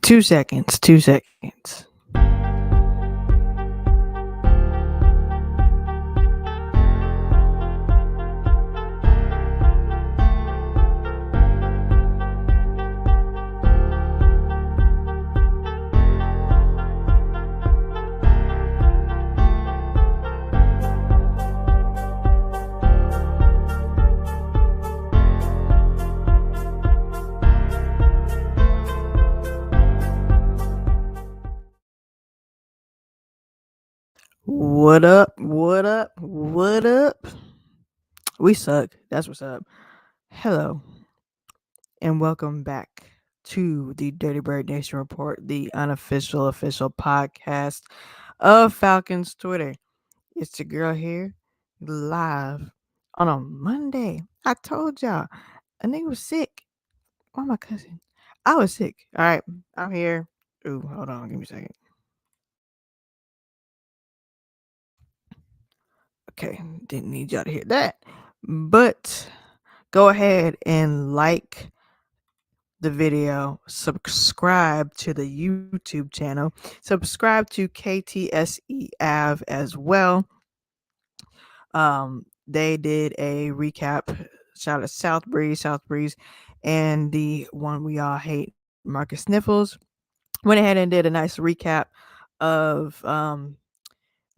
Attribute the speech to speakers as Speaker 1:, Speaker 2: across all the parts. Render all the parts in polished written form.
Speaker 1: 2 seconds, 2 seconds. What up? What up? What up? We suck. That's what's up. Hello, and welcome back to the Dirty Bird Nation Report, the unofficial official podcast of Falcons Twitter. It's your girl here, live on a Monday. I told y'all, a nigga was sick. Why my cousin? I was sick. All right, I'm here. Ooh, hold on, give me a second. Okay, didn't need y'all to hear that, but go ahead and like the video, subscribe to the YouTube channel, subscribe to KTSE Av as well. They did a recap. Shout out South Breeze, and the one we all hate, Marcus Sniffles, went ahead and did a nice recap of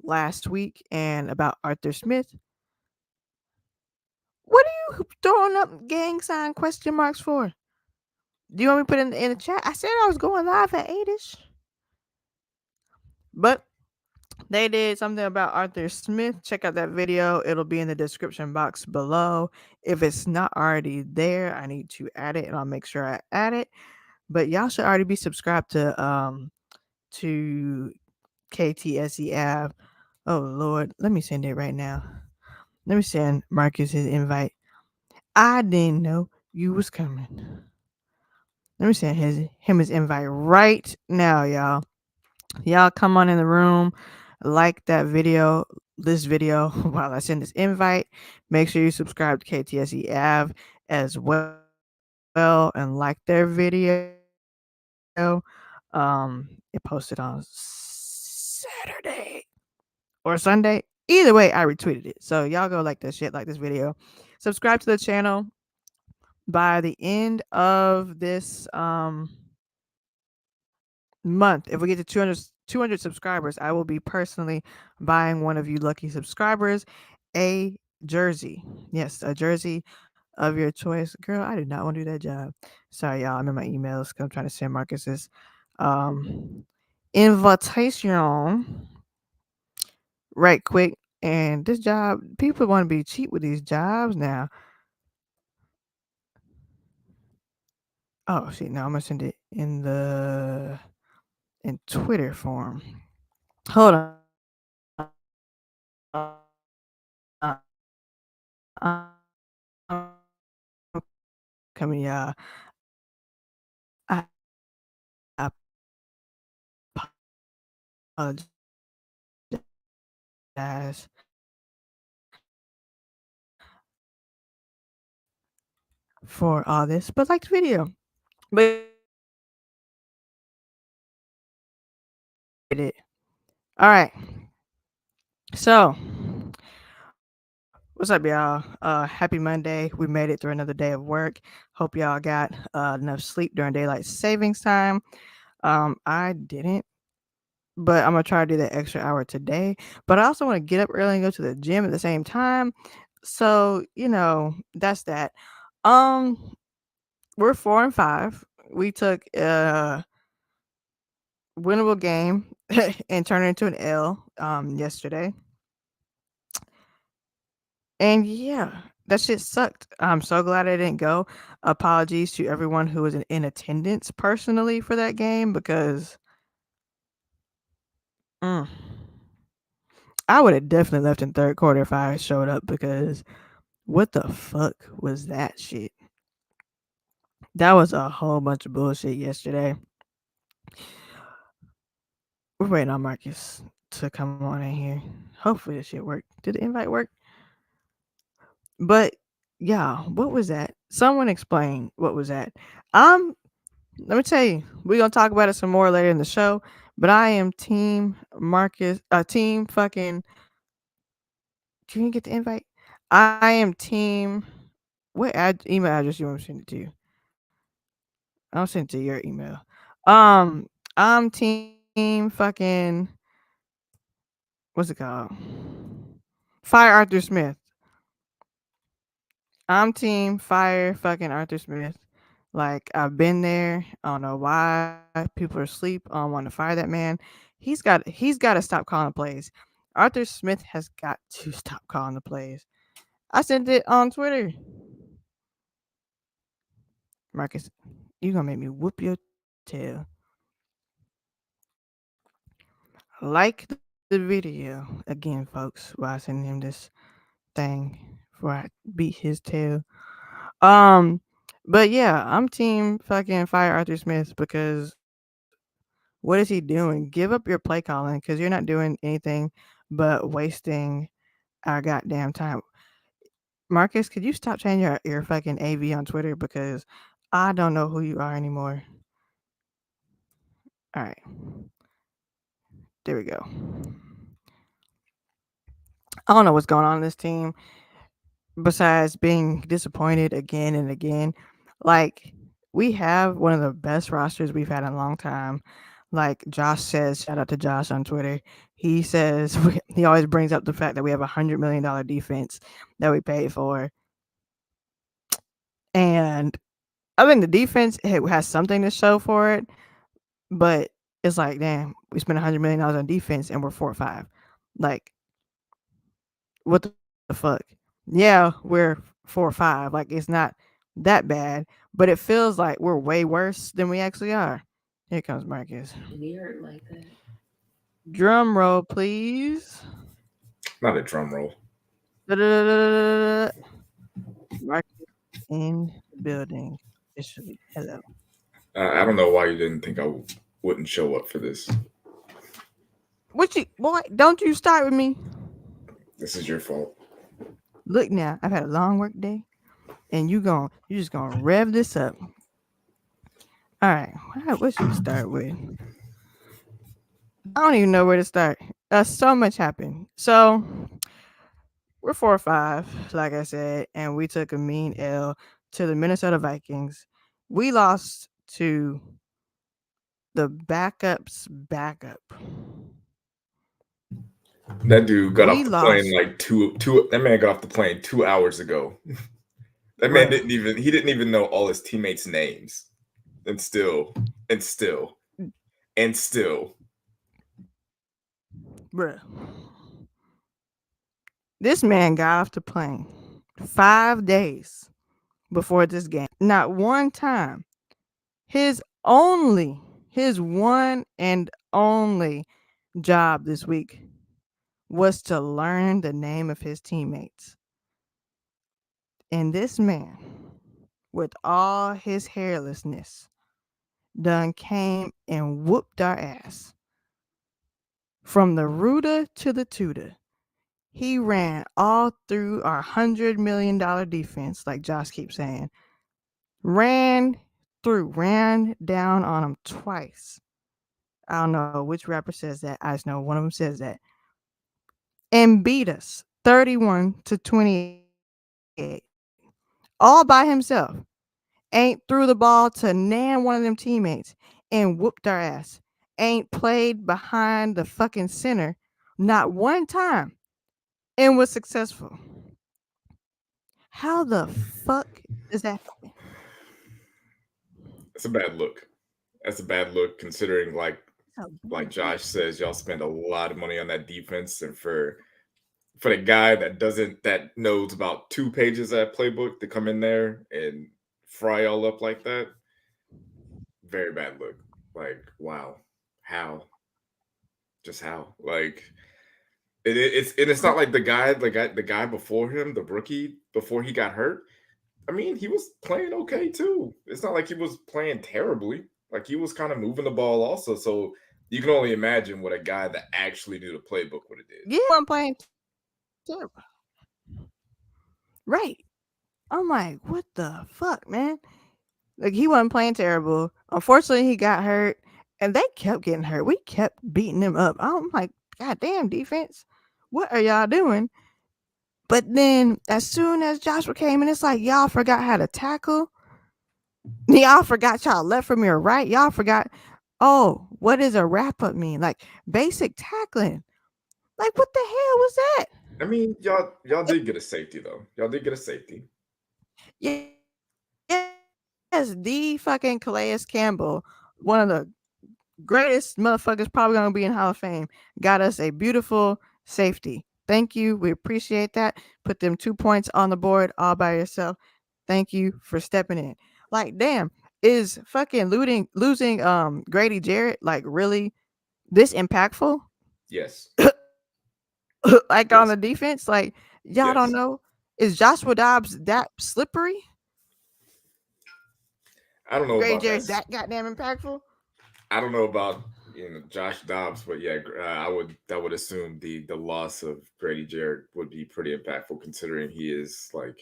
Speaker 1: last week and about Arthur Smith. What are you throwing up gang sign question marks for? Do you want me to put in the chat? I said I was going live at 8ish. But they did something about Arthur Smith. Check out that video. It'll be in the description box below. If it's not already there, I need to add it, and I'll make sure I add it. But y'all should already be subscribed to KTSE Av. Oh Lord, let me send it right now. Let me send Marcus his invite. I didn't know you was coming. Let me send him his invite right now, y'all. Y'all come on in the room, like this video while I send this invite. Make sure you subscribe to KTSE Av as well and like their video. It posted on Saturday or Sunday. Either way, I retweeted it. So y'all go like that shit, like this video. Subscribe to the channel. By the end of this month, if we get to 200 subscribers, I will be personally buying one of you lucky subscribers a jersey. Yes, a jersey of your choice. Girl, I did not want to do that job. Sorry, y'all. I'm in my emails because I'm trying to send Marcus's invitation right quick. And this job, people want to be cheap with these jobs now. Oh shit! Now I'm gonna send it in Twitter form. Hold on. Coming, y'all. I apologize for all this, but like the video. But it. All right. So, what's up, y'all? Happy Monday. We made it through another day of work. Hope y'all got enough sleep during daylight savings time. I didn't, but I'm gonna try to do that extra hour today. But I also want to get up early and go to the gym at the same time. So, that's that. We're 4-5. We took a winnable game and turned it into an L yesterday. And yeah, that shit sucked. I'm so glad I didn't go. Apologies to everyone who was in attendance personally for that game because I would have definitely left in third quarter if I showed up because what the fuck was that shit? That was a whole bunch of bullshit yesterday. We're waiting on Marcus to come on in here. Hopefully this shit worked. Did the invite work? But yeah, what was that? Someone explain what was that. I'm Let me tell you, we're gonna talk about it some more later in the show. But I am Team Marcus. Team fucking. Did you get the invite? I am Team. What email address you want me to send it to you? I'll send it to your email. Um, I'm Team fucking. What's it called? Fire Arthur Smith. I'm Team Fire fucking Arthur Smith. Like I've been there. I don't know why people are asleep. I don't want to fire that man. He's got to stop calling plays. Arthur Smith has got to stop calling the plays. I sent it on Twitter. Marcus, you gonna make me whoop your tail. Like the video again, folks. While I send him this thing before I beat his tail. Um, but yeah, I'm team fucking fire Arthur Smith because what is he doing? Give up your play calling because you're not doing anything but wasting our goddamn time. Marcus, could you stop saying your fucking AV on Twitter because I don't know who you are anymore. All right, there we go. I don't know what's going on in this team besides being disappointed again and again. Like, we have one of the best rosters we've had in a long time. Like Josh says, shout out to Josh on Twitter. He says he always brings up the fact that we have $100 million defense that we paid for, and I think the defense has something to show for it. But it's like, damn, we spent $100 million on defense and we're 4-5. Like, what the fuck? Yeah, we're 4-5. Like, it's not that bad, but it feels like we're way worse than we actually are. Here comes Marcus.
Speaker 2: We hurt like that.
Speaker 1: Drum roll, please.
Speaker 3: Not a drum roll.
Speaker 1: Da-da-da-da-da-da. Marcus in the building. Officially. Hello.
Speaker 3: I don't know why you didn't think I wouldn't show up for this.
Speaker 1: What you boy? Don't you start with me.
Speaker 3: This is your fault.
Speaker 1: Look now, I've had a long work day, and you just gonna rev this up. All right, what should we start with? I don't even know where to start. So much happened. So we're 4-5, like I said, and we took a mean L to the Minnesota Vikings. We lost to the backup's backup.
Speaker 3: That dude got
Speaker 1: We
Speaker 3: off the plane
Speaker 1: lost,
Speaker 3: like two. That man got off the plane 2 hours ago. That man
Speaker 1: bruh,
Speaker 3: he didn't even know all his teammates' names, and still, and still, and still.
Speaker 1: bruh. This man got off the plane 5 days before this game. Not one time. His one and only job this week was to learn the name of his teammates. And this man, with all his hairlessness, done came and whooped our ass. From the rooter to the tutor. He ran all through our $100 million defense, like Josh keeps saying. Ran down on him twice. I don't know which rapper says that. I just know one of them says that. And beat us 31-28. All by himself. Ain't threw the ball to nan one of them teammates and whooped our ass. Ain't played behind the fucking center not one time and was successful. How the fuck does that happen?
Speaker 3: That's a bad look. That's a bad look considering
Speaker 1: It's a
Speaker 3: like
Speaker 1: bad
Speaker 3: Josh
Speaker 1: look.
Speaker 3: says, y'all spend a lot of money on that defense, and for the guy that knows about 2 pages of that playbook to come in there and fry all up like that, very bad look. Like, wow, how? Just how? Like, it's not like the guy before him, the rookie before he got hurt. I mean, he was playing okay too. It's not like he was playing terribly. Like he was kind of moving the ball also. So you can only imagine what a guy that actually knew the playbook would have did.
Speaker 1: Yeah, I'm playing terrible. Right. I'm like, what the fuck, man? Like he wasn't playing terrible. Unfortunately, he got hurt, and they kept getting hurt. We kept beating them up. I'm like, God damn, defense, what are y'all doing? But then, as soon as Joshua came in, it's like y'all forgot how to tackle. Y'all forgot y'all left from your right. Y'all forgot. Oh, what does a wrap up mean? Like basic tackling. Like what the hell was that?
Speaker 3: I mean, y'all did get a safety though. Y'all did get a safety.
Speaker 1: Yes, the fucking Calais Campbell, one of the greatest motherfuckers probably gonna be in Hall of Fame, got us a beautiful safety. Thank you. We appreciate that. Put them 2 points on the board all by yourself. Thank you for stepping in. Like, damn, is fucking losing Grady Jarrett like really this impactful?
Speaker 3: Yes.
Speaker 1: Like on
Speaker 3: Yes.
Speaker 1: the defense? Like, y'all don't
Speaker 3: Yes.
Speaker 1: know. Is Joshua Dobbs that slippery?
Speaker 3: I don't know
Speaker 1: Grady
Speaker 3: about that.
Speaker 1: Jarrett's that goddamn impactful?
Speaker 3: I don't know about Josh Dobbs, but yeah, I would assume the loss of Grady Jarrett would be pretty impactful considering he is like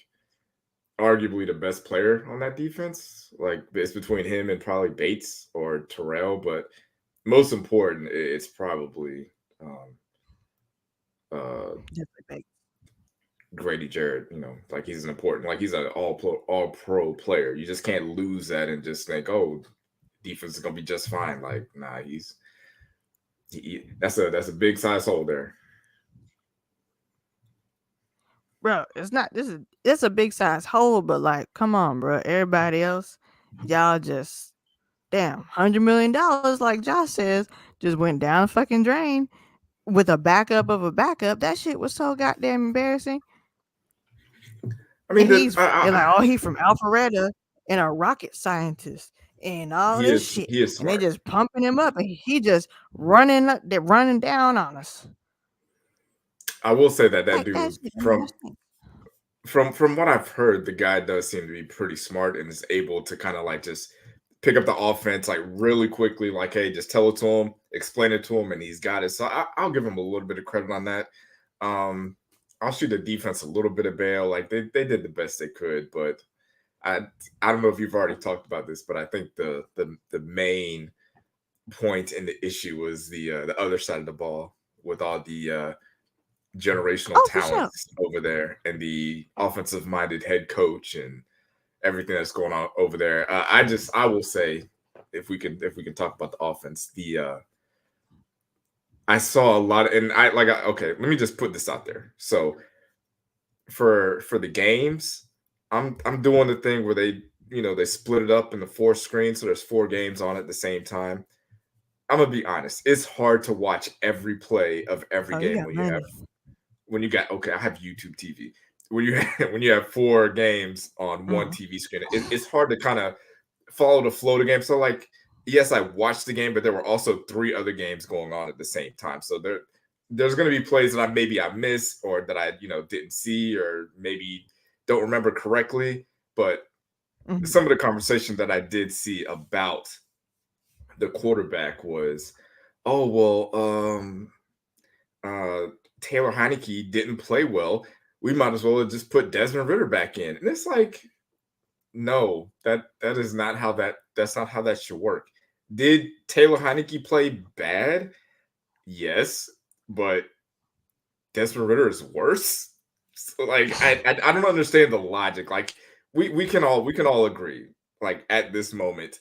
Speaker 3: arguably the best player on that defense. Like it's between him and probably Bates or Terrell, but most important, it's probably um, uh,
Speaker 1: Definitely.
Speaker 3: Grady Jarrett. Like he's an important, like he's an all pro player. You just can't lose that and just think, oh, defense is gonna be just fine. Like nah, that's a big size hole there.
Speaker 1: Bro, it's not this is it's a big size hole, but like, come on, bro. Everybody else, y'all just damn $100 million, like Josh says, just went down the fucking drain with a backup of a backup. That shit was so goddamn embarrassing.
Speaker 3: I
Speaker 1: And
Speaker 3: mean,
Speaker 1: they're like, oh, he from Alpharetta and a rocket scientist and all
Speaker 3: he
Speaker 1: this
Speaker 3: is
Speaker 1: shit,
Speaker 3: he is
Speaker 1: and they
Speaker 3: smart.
Speaker 1: just pumping him up, and he just running up, they're running down on us.
Speaker 3: I will say that that
Speaker 1: Like that
Speaker 3: dude
Speaker 1: shit don't make no
Speaker 3: from
Speaker 1: sense.
Speaker 3: from what I've heard, the guy does seem to be pretty smart and is able to kind of like just pick up the offense like really quickly. Like, hey, just tell it to him, explain it to him, and he's got it. So I'll give him a little bit of credit on that. Um, I'll shoot the defense a little bit of bail. Like they did the best they could, but I I don't know if you've already talked about this, but I think the main point in the issue was the other side of the ball with all the generational
Speaker 1: Oh, for sure.
Speaker 3: talents over there and the offensive minded head coach and everything that's going on over there. I will say if we can talk about the offense, the I saw a lot of, and okay, let me just put this out there. So for the games, I'm doing the thing where they split it up into four screens, so there's four games on at the same time. I'm gonna be honest, it's hard to watch every play of every
Speaker 1: Oh, you
Speaker 3: game
Speaker 1: got money.
Speaker 3: when you got okay, I have YouTube TV. When you when you have four games on one
Speaker 1: Mm.
Speaker 3: TV screen, it's hard to kind of follow the flow of the game. So like, yes, I watched the game, but there were also three other games going on at the same time. So there's going to be plays that I missed or that I didn't see or maybe don't remember correctly. But
Speaker 1: Mhm.
Speaker 3: some of the conversation that I did see about the quarterback was, oh well, uh, Taylor Heineke didn't play well. We might as well have just put Desmond Ritter back in. And it's like, no, that is not how that's not how that should work. Did Taylor Heineke play bad? Yes, but Desmond Ritter is worse. So, like I don't understand the logic. Like we can all agree. Like at this moment,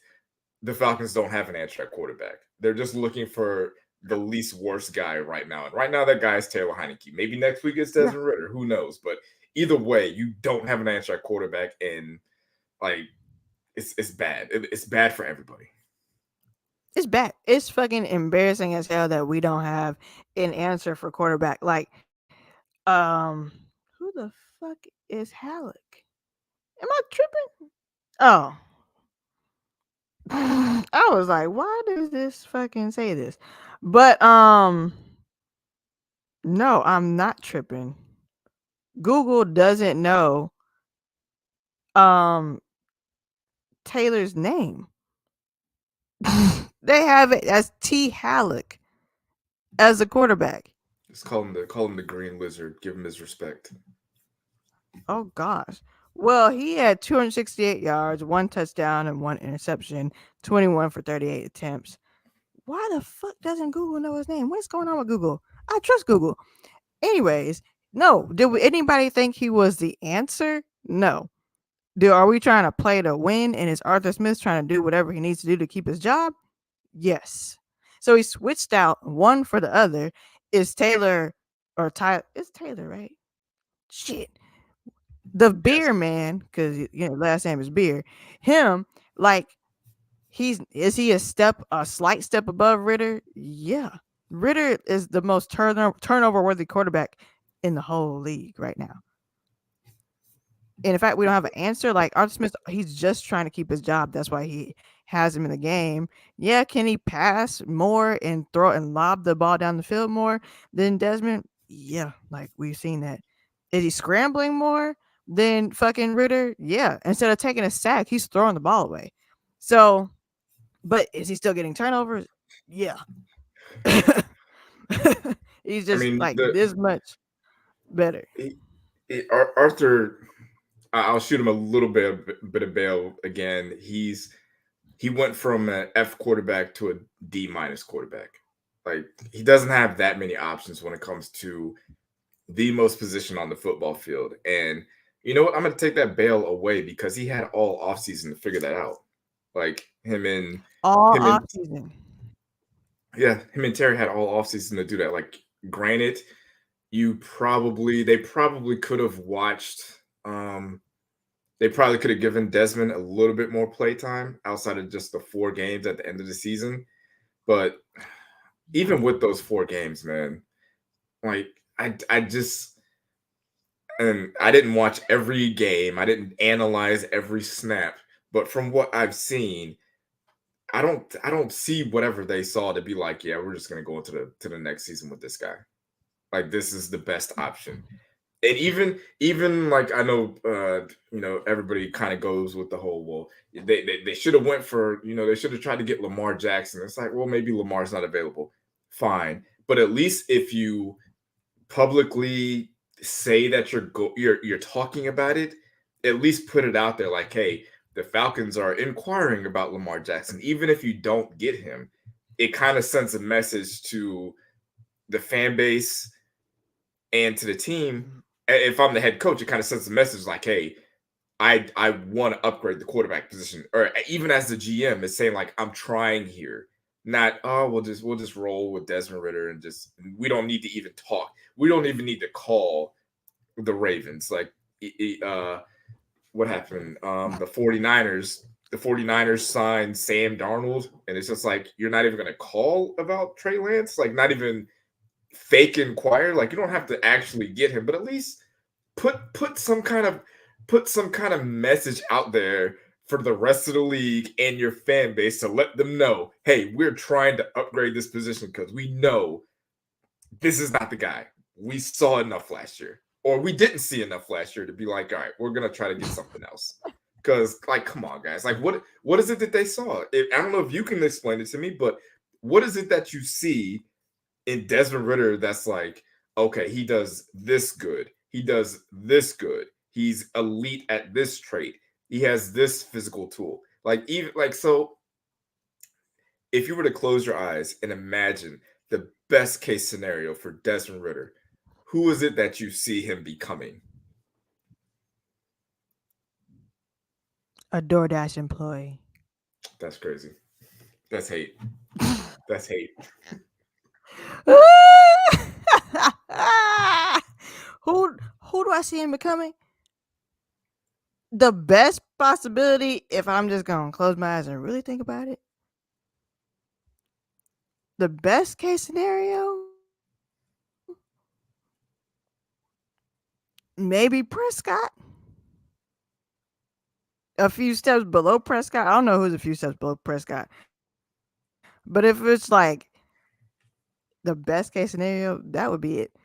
Speaker 3: the Falcons don't have an answer at quarterback. They're just looking for the least worst guy right now. And right now, that guy is Taylor Heineke. Maybe next week it's
Speaker 1: Yeah,
Speaker 3: Desmond Ritter. Who knows? But either way, you don't have an answer at quarterback, and like it's bad. It's bad for everybody.
Speaker 1: it's bad. It's fucking embarrassing as hell that we don't have an answer for quarterback. Like, who the fuck is Halleck? Am I tripping? Oh, I was like, why does this fucking say this? But no, I'm not tripping. Google doesn't know um Taylor's name. They have it as T Halleck as a quarterback.
Speaker 3: Just call him the Green Lizard. Give him his respect.
Speaker 1: Oh gosh. Well, he had 268 yards, one touchdown, and one interception, 21 for 38 attempts. Why the fuck doesn't Google know his name? What's going on with Google? I trust Google. Anyways, no. Anybody think he was the answer? No. Are we trying to play to win? And is Arthur Smith trying to do whatever he needs to do to keep his job? Yes. So he switched out one for the other. Is Taylor or Tyler? It's Taylor, right? Shit. The
Speaker 3: Yes.
Speaker 1: beer man, because last name is beer. Him, like, is he a slight step above Ritter? Yeah. Ritter is the most turnover worthy quarterback in the whole league right now. And in fact, we don't have an answer. Like Arthur Smith, he's just trying to keep his job. That's why he has him in the game. Yeah, can he pass more and throw and lob the ball down the field more than Desmond? Yeah, like we've seen that. Is he scrambling more than fucking Ritter? Yeah. Instead of taking a sack, he's throwing the ball away. So, but is he still getting turnovers? Yeah. He's
Speaker 3: I
Speaker 1: just
Speaker 3: mean,
Speaker 1: like this much better.
Speaker 3: he, Arthur. I'll shoot him a little bit of bail again. He went from an F quarterback to a D minus quarterback. Like he doesn't have that many options when it comes to the most position on the football field. And you know what? I'm gonna take that bail away because he had all offseason to figure that out. Like
Speaker 1: All
Speaker 3: him and
Speaker 1: off season.
Speaker 3: yeah, him and Terry had all offseason to do that. Like, granted, they probably could have watched they probably could have given Desmond a little bit more play time outside of just the 4 games at the end of the season. But even with those 4 games, man, like I just and I didn't watch every game. I didn't analyze every snap, but from what I've seen, I don't see whatever they saw to be like, yeah, we're just gonna go into the next season with this guy. Like this is the best option. And even like I know everybody kind of goes with the whole well they should have went for they should have tried to get Lamar Jackson. It's like, well, maybe Lamar's not available. Fine. But at least if you publicly say that you're talking about it, at least put it out there like, hey, the Falcons are inquiring about Lamar Jackson. Even if you don't get him, it kind of sends a message to the fan base and to the team. If I'm the head coach, it kind of sends a message like, hey, I want to upgrade the quarterback position. Or even as the GM, is saying like, I'm trying here. Not, oh, we'll just roll with Desmond Ritter and we don't need to even talk. We don't even need to call the Ravens. Like what happened? The 49ers signed Sam Darnold, and it's just like, you're not even gonna call about Trey Lance, like not even fake inquire. Like you don't have to actually get him, but at least put some kind of message out there for the rest of the league and your fan base to let them know, hey, we're trying to upgrade this position because we know this is not the guy. We saw enough last year, or we didn't see enough last year to be like, all right, we're gonna try to get something else. Because, like, come on, guys, like, what is it that they saw? I don't know if you can explain it to me, but what is it that you see in Desmond Ritter that's like, okay, he does this good. He does this good. He's elite at this trait. He has this physical tool. Like even like so if you were to close your eyes and imagine the best case scenario for Desmond Ritter, who is it that you see him becoming?
Speaker 1: A DoorDash employee.
Speaker 3: That's crazy. That's hate. That's hate.
Speaker 1: who do I see him becoming? The best possibility, if I'm just gonna close my eyes and really think about it, the best case scenario, maybe Prescott. A few steps below Prescott. I don't know who's a few steps below Prescott. But if it's like the best case scenario, that would be it.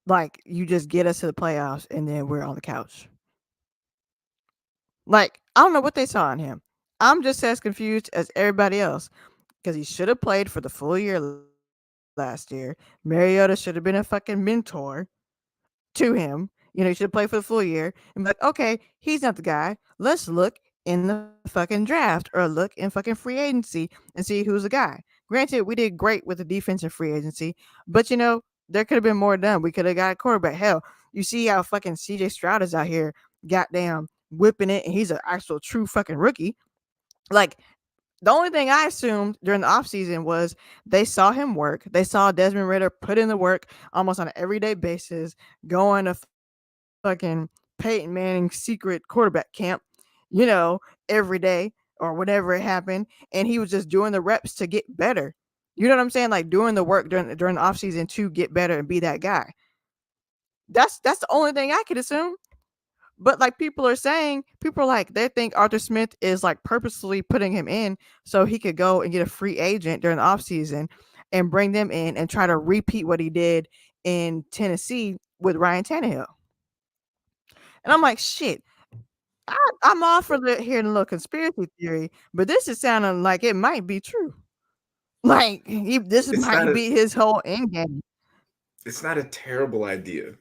Speaker 1: Like you just get us to the playoffs and then we're on the couch. Like, I don't know what they saw in him. I'm just as confused as everybody else because he should have played for the full year last year. Mariota should have been a fucking mentor to him. You should play for the full year and be like, okay, he's not the guy. Let's look in the fucking draft or look in fucking free agency and see who's the guy. Granted, we did great with the defensive free agency, but there could have been more done. We could have got a quarterback. Hell, you see how fucking CJ Stroud is out here, goddamn whipping it, and he's an actual true fucking rookie. Like, the only thing I assumed during the offseason was they saw him work. They saw Desmond Ritter put in the work almost on an everyday basis, going to fucking Peyton Manning's secret quarterback camp, every day or whatever it happened. And he was just doing the reps to get better. You know what I'm saying? Like doing the work during the offseason to get better and be that guy. That's the only thing I could assume. But like people are like they think Arthur Smith is like purposely putting him in so he could go and get a free agent during the offseason and bring them in and try to repeat what he did in Tennessee with Ryan Tannehill. And I'm like, shit, I'm all for hearing a little conspiracy theory, but this is sounding like it might be true. Like this
Speaker 3: It's not
Speaker 1: might
Speaker 3: a
Speaker 1: be his whole end game.
Speaker 3: it's not a terrible idea.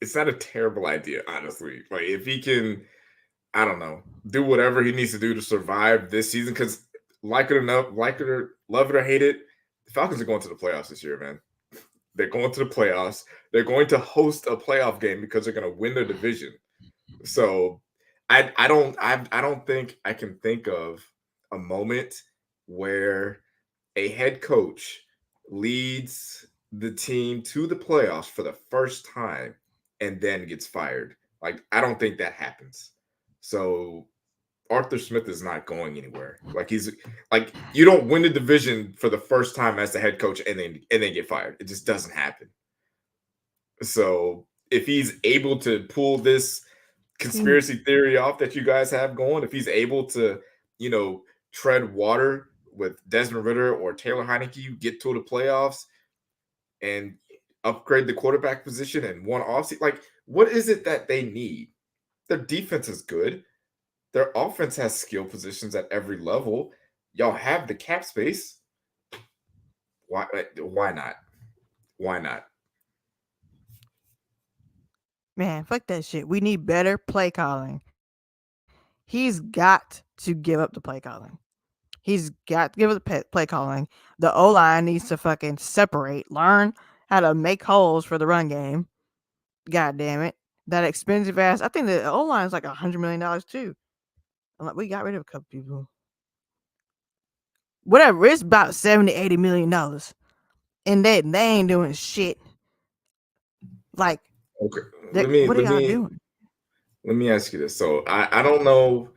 Speaker 3: It's not a terrible idea, honestly. Like if he can, I don't know, do whatever he needs to do to survive this season. Because like it or not, like it or love it or hate it, the Falcons are going to the playoffs this year, man. They're going to the playoffs. They're going to host a playoff game because they're going to win their division. So I don't think I can think of a moment where a head coach leads the team to the playoffs for the first time and then gets fired. Like I don't think that happens. So Arthur Smith is not going anywhere. Like he's like you don't win the division for the first time as the head coach and then get fired. It just doesn't happen. So if he's able to pull this
Speaker 1: See,
Speaker 3: conspiracy theory off that you guys have going, if he's able to, you know, tread water with Desmond Ritter or Taylor Heineke, get to the playoffs and upgrade the quarterback position in one offseason, like what is it that they need? Their defense is good. Their offense has skill positions at every level. Y'all have the cap space. Why not? Why not?
Speaker 1: man, fuck that shit. We need better play calling. He's got to give up the play calling. He's got to give up the play calling. The O line needs to fucking separate, learn how to make holes for the run game. God damn it. That expensive ass. I think the O line is like $100 million too. I'm like, we got rid of a couple people. Whatever. It's about 70, $80 million. And they ain't doing shit. Like,
Speaker 3: Okay. Let me
Speaker 1: what are
Speaker 3: let
Speaker 1: y'all
Speaker 3: me
Speaker 1: doing?
Speaker 3: let me ask you this. So I don't know.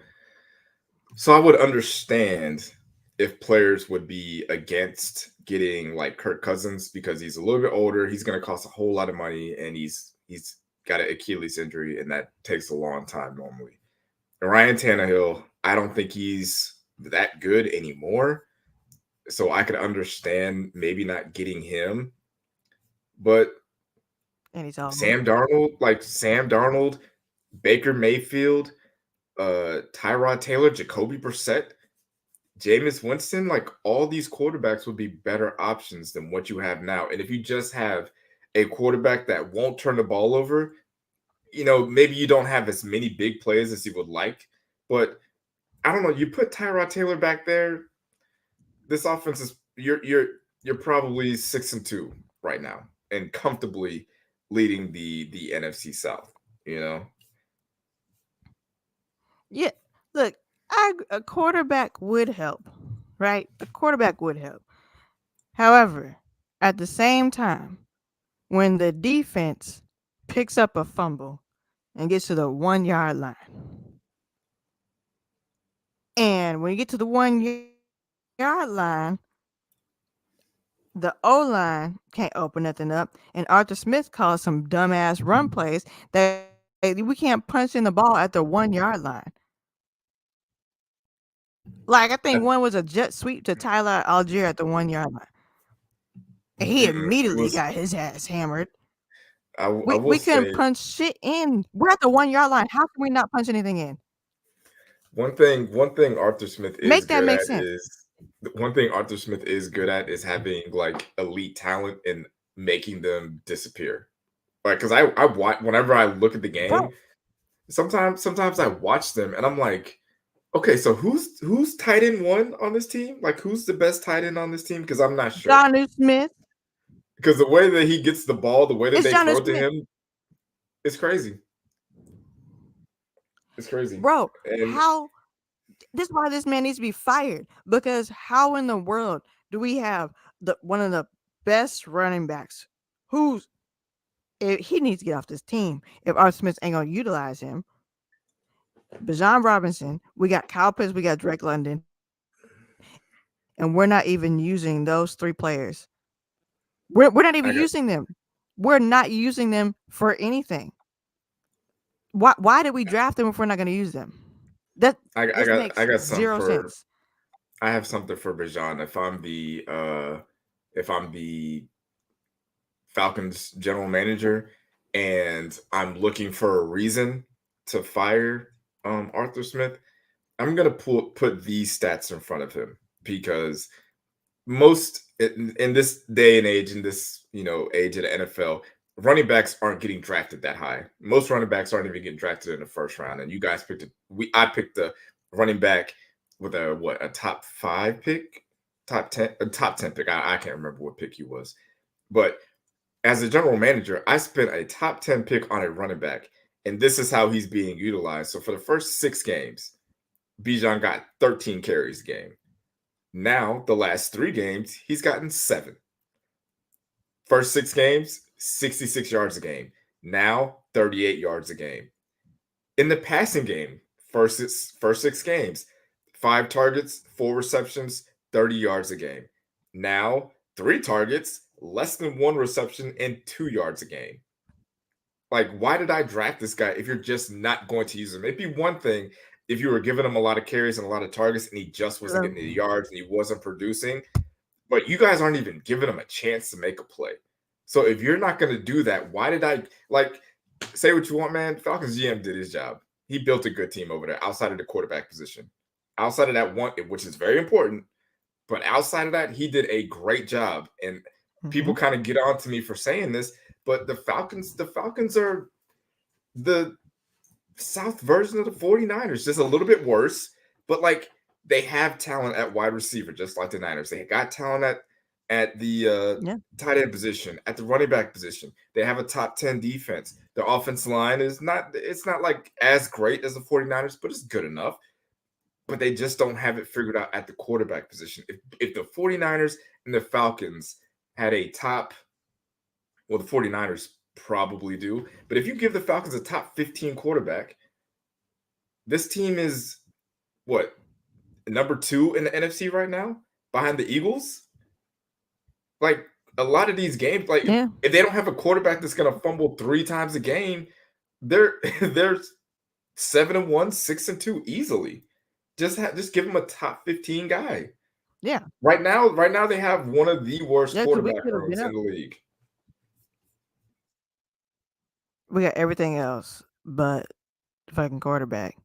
Speaker 3: So I would understand if players would be against getting like Kirk Cousins because he's a little bit older. He's going to cost a whole lot of money, and he's got an Achilles injury, and that takes a long time normally. And Ryan Tannehill, I don't think he's that good anymore, so I could understand maybe not getting him. But
Speaker 1: And he's old.
Speaker 3: Sam Darnold, Baker Mayfield, Tyrod Taylor, Jacoby Brissett, Jameis Winston, like all these quarterbacks would be better options than what you have now. And if you just have a quarterback that won't turn the ball over, maybe you don't have as many big plays as you would like. But I don't know. You put Tyrod Taylor back there, this offense is you're probably 6-2 right now and comfortably leading the NFC South. You know,
Speaker 1: Yeah. Look, a quarterback would help, right? A quarterback would help. However, at the same time, when the defense picks up a fumble and gets to the 1 yard line, and when you get to the 1 yard line, the O line can't open nothing up, and Arthur Smith calls some dumbass run plays that we can't punch in the ball at the 1 yard line. Like, I think one
Speaker 3: I,
Speaker 1: was a jet sweep to Tyler Algier at the 1 yard line. And he immediately
Speaker 3: listen,
Speaker 1: got his ass hammered.
Speaker 3: I
Speaker 1: We
Speaker 3: will
Speaker 1: couldn't
Speaker 3: say
Speaker 1: punch shit in. We're at the 1 yard line. How can we not punch anything in?
Speaker 3: one thing Arthur Smith is
Speaker 1: Make that
Speaker 3: good
Speaker 1: make
Speaker 3: at
Speaker 1: sense.
Speaker 3: is one thing Arthur Smith is good at is having like elite talent and making them disappear. Like, because I watch whenever I look at the game.
Speaker 1: Bro,
Speaker 3: Sometimes I watch them and I'm like, okay, so who's tight end one on this team? Like, who's the best tight end on this team? Because I'm not sure.
Speaker 1: Jonnu Smith.
Speaker 3: Because the way that he gets the ball, the way that
Speaker 1: It's
Speaker 3: they
Speaker 1: Jonnu
Speaker 3: throw it to
Speaker 1: Smith.
Speaker 3: him, it's crazy. It's crazy.
Speaker 1: Bro,
Speaker 3: And
Speaker 1: how this is why this man needs to be fired. Because how in the world do we have the one of the best running backs who's he needs to get off this team if Art Smith ain't gonna utilize him. Bijan Robinson, we got Kyle Pitts, we got Drake London, and we're not even using those three players. We're not even
Speaker 3: I got
Speaker 1: using them. We're not using them for anything. Why did we draft them if we're not going to use them? That
Speaker 3: I
Speaker 1: this
Speaker 3: got I
Speaker 1: makes
Speaker 3: got something
Speaker 1: zero
Speaker 3: for
Speaker 1: sense.
Speaker 3: I have something for Bijan. If I'm the Falcons general manager and I'm looking for a reason to fire Arthur Smith, I'm gonna put these stats in front of him because most in this day and age, in this age of the NFL, running backs aren't getting drafted that high. Most running backs aren't even getting drafted in the first round. And you guys picked I picked a running back with a top 5 pick, top 10 pick. I can't remember what pick he was, but as a general manager, I spent a top 10 pick on a running back, and this is how he's being utilized. So for the first 6 games, Bijan got 13 carries a game. Now, the last 3 games, he's gotten 7. First 6 games, 66 yards a game. Now, 38 yards a game. In the passing game, first 6 games, 5 targets, 4 receptions, 30 yards a game. Now, 3 targets, less than 1 reception, and 2 yards a game. Like, why did I draft this guy if you're just not going to use him? It'd be one thing if you were giving him a lot of carries and a lot of targets and he just wasn't getting the yards and he wasn't producing, but you guys aren't even giving him a chance to make a play. So if you're not going to do that, why did I say what you want, man? Falcons GM did his job. He built a good team over there outside of the quarterback position. Outside of that one, which is very important, but outside of that, he did a great job. And people kind of get on to me for saying this, but the Falcons are the South version of the 49ers, just a little bit worse, but like they have talent at wide receiver, just like the Niners. They got talent at the tight end position, at the running back position. They have a top 10 defense. Their offensive line is not like as great as the 49ers, but it's good enough. But they just don't have it figured out at the quarterback position. If the 49ers and the Falcons had a top, well, the 49ers probably do, but if you give the Falcons a top 15 quarterback, this team is what, number 2 in the NFC right now behind the Eagles? Like a lot of these games, like if they don't have a quarterback that's going to fumble 3 times a game, they're 7-1, 6-2 easily. Just give them a top 15 guy.
Speaker 1: Yeah.
Speaker 3: Right now they have one of the worst quarterback rooms in the league.
Speaker 1: We got everything else but the fucking quarterback.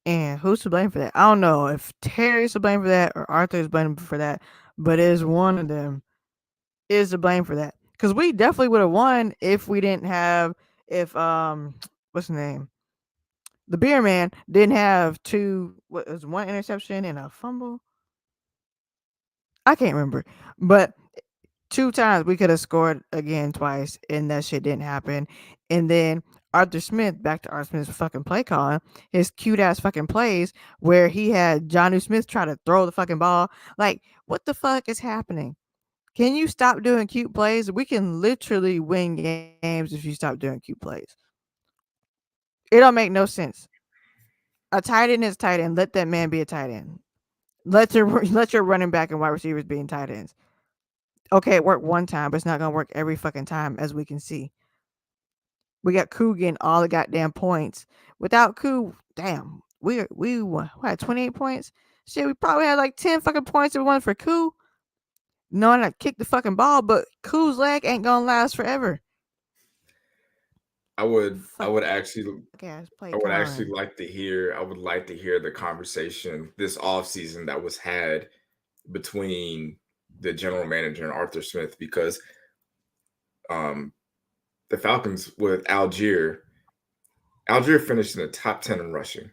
Speaker 1: And who's to blame for that? I don't know if Terry's to blame for that or Arthur's blamed for that, but is one of them is to blame for that. Because we definitely would have won if we didn't have what's his name? The beer man didn't have one interception and a fumble. I can't remember. But 2 times we could have scored again twice, and that shit didn't happen. And then Arthur Smith, back to Arthur Smith's fucking play calling, his cute ass fucking plays where he had Johnny Smith try to throw the fucking ball. Like, what the fuck is happening? Can you stop doing cute plays? We can literally win games if you stop doing cute plays. It don't make no sense. A tight end is tight end. Let that man be a tight end. Let your running back and wide receivers be in tight ends. Okay, it worked one time, but it's not gonna work every fucking time, as we can see. We got Koo getting all the goddamn points. Without Koo, damn, we had 28 points. Shit, we probably had like 10 fucking points if it wasn't for Koo. Knowing I kick the fucking ball, but Koo's leg ain't gonna last forever.
Speaker 3: I would actually like to hear the conversation this offseason that was had between the general manager and Arthur Smith, because the Falcons with Algier finished in the top 10 in rushing.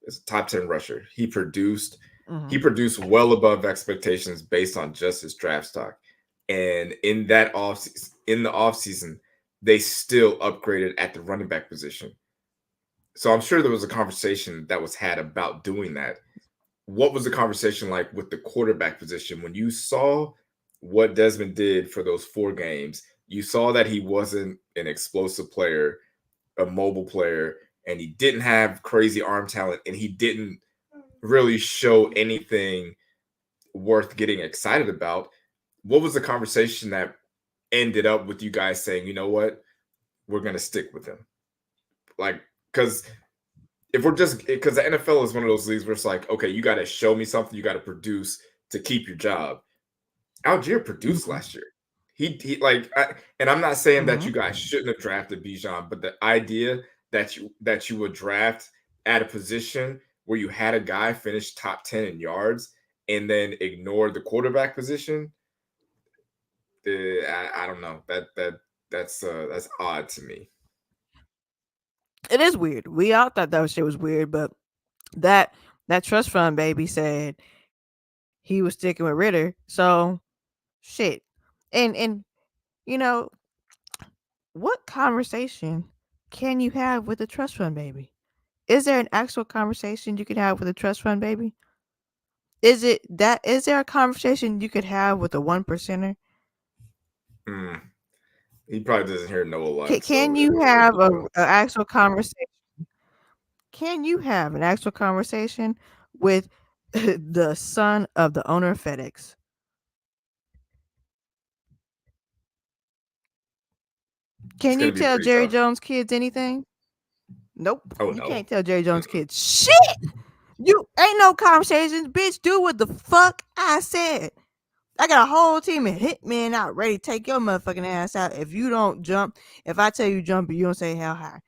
Speaker 3: It's a top 10 rusher. He
Speaker 1: Mm-hmm.
Speaker 3: produced well above expectations based on just his draft stock. And in the offseason, they still upgraded at the running back position. So I'm sure there was a conversation that was had about doing that. What was the conversation like with the quarterback position when you saw what Desmond did for those 4 games? You saw that he wasn't an explosive player, a mobile player, and he didn't have crazy arm talent, and he didn't really show anything worth getting excited about. What was the conversation that ended up with you guys saying, you know what, we're going to stick with him? Like, because if we're just, because the NFL is one of those leagues where it's like, okay, you got to show me something, you got to produce to keep your job. Algier produced
Speaker 1: Mm-hmm.
Speaker 3: last year. And I'm not saying that
Speaker 1: Mm-hmm.
Speaker 3: you guys shouldn't have drafted Bijan, but the idea that you would draft at a position where you had a guy finish top 10 in yards and then ignore the quarterback position, I don't know. That's odd to me.
Speaker 1: It is weird. We all thought that shit was weird, but that that trust fund baby said he was sticking with Ritter. So shit. And you know, what conversation can you have with a trust fund baby? Is there an actual conversation you can have with a trust fund baby? Is there a conversation you could have with a one percenter?
Speaker 3: Mm, he probably doesn't hear know a lot,
Speaker 1: Can
Speaker 3: so
Speaker 1: you
Speaker 3: it
Speaker 1: have
Speaker 3: just
Speaker 1: a
Speaker 3: goes.
Speaker 1: actual conversation? Can you have an actual conversation with the son of the owner of FedEx?
Speaker 3: It's
Speaker 1: Can
Speaker 3: gonna
Speaker 1: you
Speaker 3: be
Speaker 1: tell
Speaker 3: pretty
Speaker 1: Jerry
Speaker 3: tough.
Speaker 1: Jones kids anything? Nope.
Speaker 3: Oh
Speaker 1: You
Speaker 3: no.
Speaker 1: can't tell Jerry Jones
Speaker 3: Mm-mm.
Speaker 1: kids shit. You ain't no conversations, bitch. Do what the fuck I said. I got a whole team of hitmen out ready to take your motherfucking ass out if you don't jump. If I tell you jump, you don't say how high.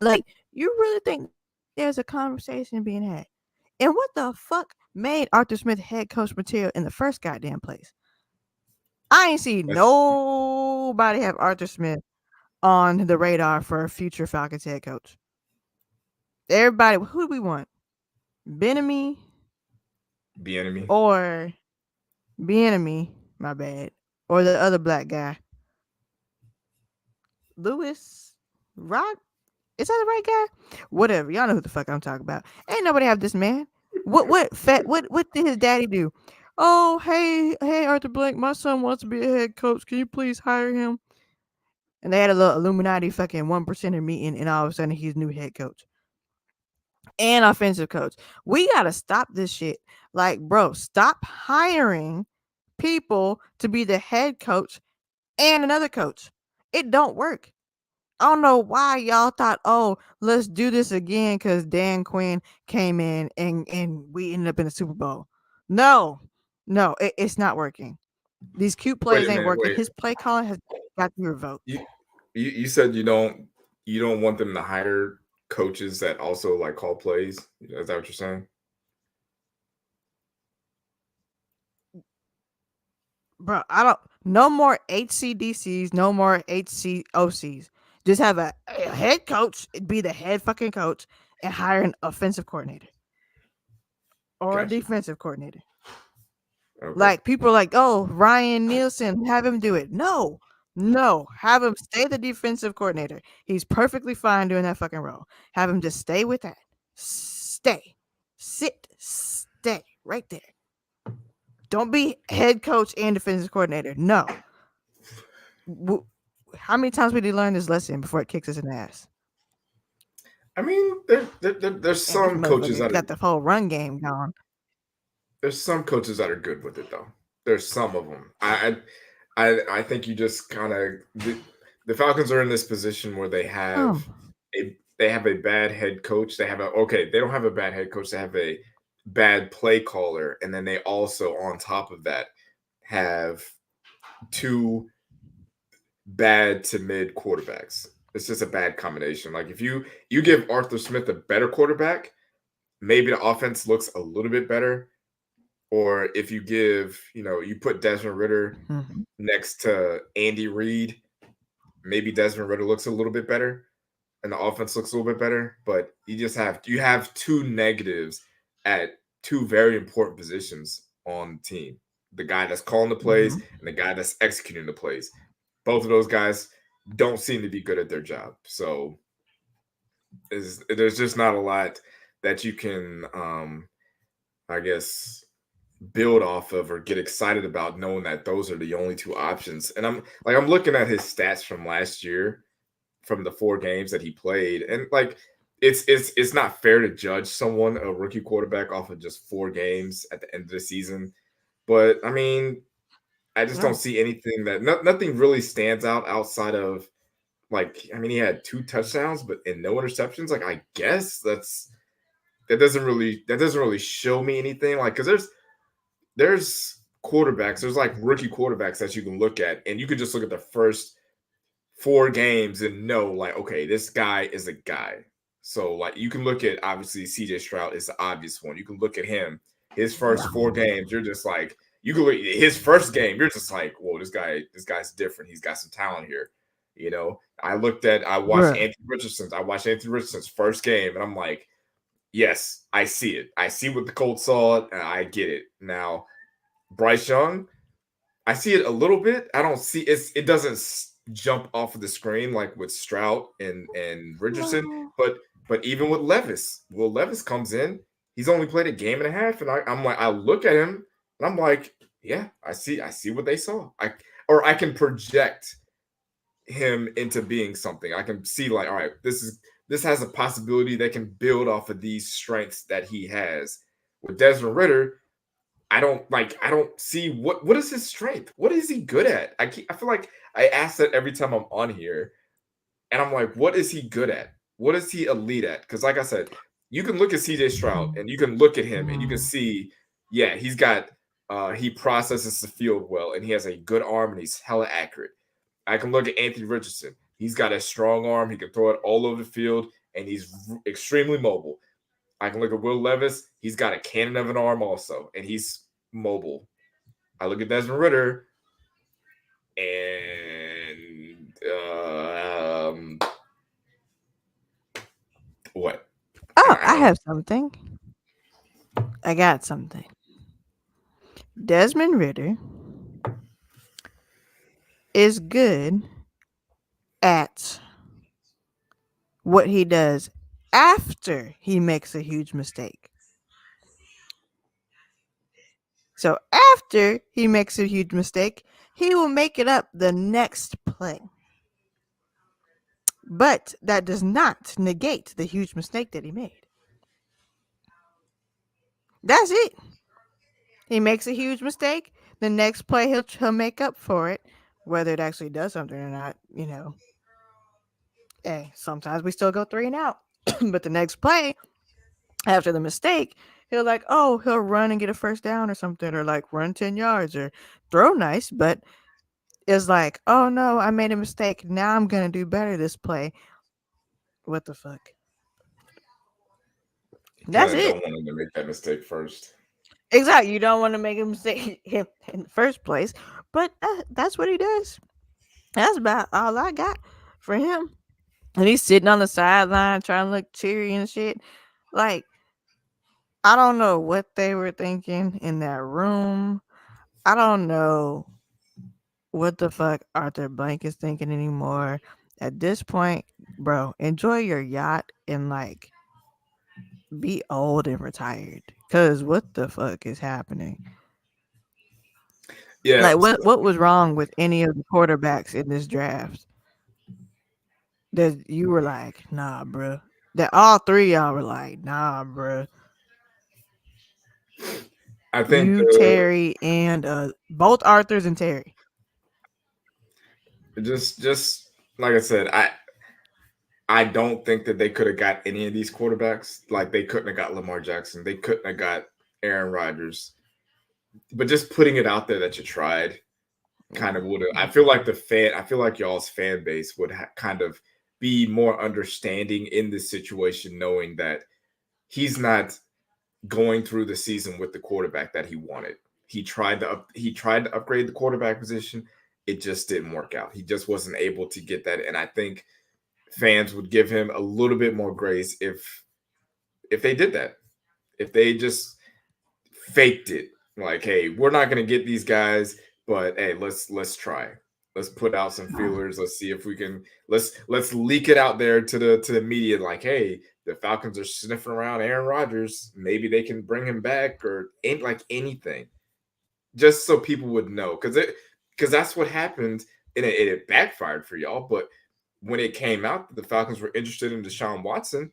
Speaker 1: Like, you really think there's a conversation being had? And what the fuck made Arthur Smith head coach material in the first goddamn place? I ain't see
Speaker 3: That's
Speaker 1: nobody have Arthur Smith on the radar for a future Falcons head coach. Everybody, who do we want? Benemy
Speaker 3: the enemy.
Speaker 1: or Bienemy, my bad, or the other black guy, Lewis Rock. Is that the right guy? Whatever. Y'all know who the fuck I'm talking about. Ain't nobody have this man. What did his daddy do? Oh, hey, Arthur Blank, my son wants to be a head coach. Can you please hire him? And they had a little Illuminati fucking 1%er meeting, and all of a sudden he's new head coach and offensive coach. We gotta stop this shit. Like, bro, stop hiring people to be the head coach and another coach. It don't work. I don't know why y'all thought, oh, let's do this again because Dan Quinn came in and we ended up in the Super Bowl. No, no, it's not working. These cute
Speaker 3: Wait
Speaker 1: plays
Speaker 3: a
Speaker 1: ain't
Speaker 3: minute.
Speaker 1: working.
Speaker 3: Wait.
Speaker 1: His play calling has got to be revoked.
Speaker 3: You said you don't want them to hire coaches that also like call plays. Is that what you're saying?
Speaker 1: Bro, I don't, no more HCDCs, no more HCOCs. Just have a head coach, be the head fucking coach, and hire an offensive coordinator or a
Speaker 3: Gotcha.
Speaker 1: defensive coordinator.
Speaker 3: Okay.
Speaker 1: Like, people are like, oh, Ryan Nielsen, have him do it. No, no, have him stay the defensive coordinator. He's perfectly fine doing that fucking role. Have him just stay with that. Stay, sit, stay right there. Don't be head coach and defensive coordinator. No. How many times we did learn this lesson before it kicks us in the ass?
Speaker 3: I mean, there's
Speaker 1: And this
Speaker 3: some coaches
Speaker 1: motherfucker
Speaker 3: that are
Speaker 1: got the whole run game gone.
Speaker 3: there's some coaches that are good with it though. There's some of them. I think you just kind of the Falcons are in this position where they have a bad head coach. They don't have a bad head coach. They have a bad play caller, and then they also on top of that have two bad to mid quarterbacks. It's just a bad combination. Like if you give Arthur Smith a better quarterback, maybe the offense looks a little bit better. Or if you put Desmond Ritter
Speaker 1: Mhm.
Speaker 3: next to Andy Reid, maybe Desmond Ritter looks a little bit better and the offense looks a little bit better, but you have two negatives at two very important positions on the team. The guy that's calling the plays
Speaker 1: Mm-hmm.
Speaker 3: and the guy that's executing the plays. Both of those guys don't seem to be good at their job. So there's just not a lot that you can I guess build off of or get excited about knowing that those are the only two options. And I'm looking at his stats from last year from the 4 games that he played, and like it's not fair to judge someone a rookie quarterback off of just 4 games at the end of the season. But I mean, I just don't
Speaker 1: No.
Speaker 3: see anything nothing really stands out outside of like I mean he had 2 touchdowns but and no interceptions. Like I guess that doesn't really show me anything like because there's quarterbacks, there's like rookie quarterbacks that you can look at, and you can just look at the first 4 games and know, like, okay, this guy is a guy. So, like, you can look at obviously CJ Stroud is the obvious one. You can look at him, his first
Speaker 1: Yeah.
Speaker 3: 4 games, you're just like, you can look at his first game, you're just like, whoa, this guy's different. He's got some talent here. You know,
Speaker 1: Bruh.
Speaker 3: I watched Anthony Richardson's first game, and I'm like, yes, I see it. I see what the Colts saw, and I get it. Now, Bryce Young, I see it a little bit. I don't see it doesn't jump off of the screen like with Stroud and Richardson,
Speaker 1: No.
Speaker 3: but even with Levis, Will Levis comes in. He's only played a game and a half, and I'm like, I look at him and I'm like, yeah, I see what they saw. I can project him into being something. I can see like, all right, this has a possibility they can build off of these strengths that he has. With Desmond Ritter, I don't see what is his strength? What is he good at? I feel like I ask that every time I'm on here, and I'm like, what is he good at? What is he elite at? Because like I said, you can look at CJ Stroud and you can look at him and you can see, yeah, he processes the field well and he has a good arm and he's hella accurate. I can look at Anthony Richardson. He's got a strong arm. He can throw it all over the field and he's extremely mobile. I can look at Will Levis. He's got a cannon of an arm also, and he's mobile. I look at Desmond Ritter, and what?
Speaker 1: Oh,
Speaker 3: I
Speaker 1: I
Speaker 3: don't.
Speaker 1: have something. I got something. Desmond Ritter is good at what he does after he makes a huge mistake. So after he makes a huge mistake, he will make it up the next play. But that does not negate the huge mistake that he made. That's it. He makes a huge mistake. The next play, he'll make up for it, whether it actually does something or not. Hey, sometimes we still go 3 and out. But the next play, after the mistake, he'll run and get a first down or something, or like run 10 yards or throw nice. But it's like, oh no, I made a mistake. Now I'm gonna do better this play. What the fuck?
Speaker 3: You kind
Speaker 1: That's
Speaker 3: of
Speaker 1: it.
Speaker 3: don't want him to make that mistake first.
Speaker 1: Exactly. You don't want to make a mistake in the first place, but that's what he does. That's about all I got for him. And he's sitting on the sideline trying to look cheery and shit. Like, I don't know what they were thinking in that room. I don't know what the fuck Arthur Blank is thinking anymore. At this point, bro, enjoy your yacht and like be old and retired. Cause what the fuck is happening?
Speaker 3: Yeah,
Speaker 1: Like what was wrong with any of the quarterbacks in this draft? That you were like, nah, bro. That all three of y'all were like, nah, bro.
Speaker 3: I think
Speaker 1: You, Terry, and both Arthurs and Terry.
Speaker 3: just like I said, I don't think that they could have got any of these quarterbacks. Like they couldn't have got Lamar Jackson. They couldn't have got Aaron Rodgers. But just putting it out there that you tried kind of would have. I feel like y'all's fan base would kind of be more understanding in this situation, knowing that he's not going through the season with the quarterback that he wanted. He tried to upgrade the quarterback position, it just didn't work out. He just wasn't able to get that. And I think fans would give him a little bit more grace if they did that. If they just faked it. Like, hey, we're not gonna get these guys, but hey, let's try. Let's put out some feelers. Let's see if we can let's leak it out there to the media. Like, hey, the Falcons are sniffing around Aaron Rodgers. Maybe they can bring him back or ain't like anything, just so people would know, because that's what happened, and it backfired for y'all. But when it came out that the Falcons were interested in Deshaun Watson,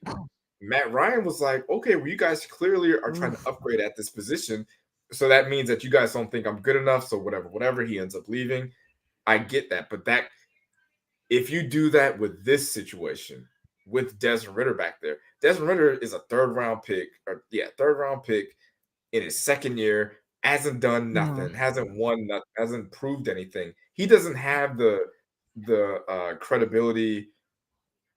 Speaker 3: Matt Ryan was like, okay, well, you guys clearly are trying to
Speaker 1: Oof.
Speaker 3: upgrade at this position. So that means that you guys don't think I'm good enough. So whatever, he ends up leaving. I get that. But that if you do that with this situation, with Desmond Ritter back there, Desmond Ritter is a third round pick in his second year, hasn't done
Speaker 1: Mm.
Speaker 3: nothing, hasn't won nothing, hasn't proved anything. He doesn't have the credibility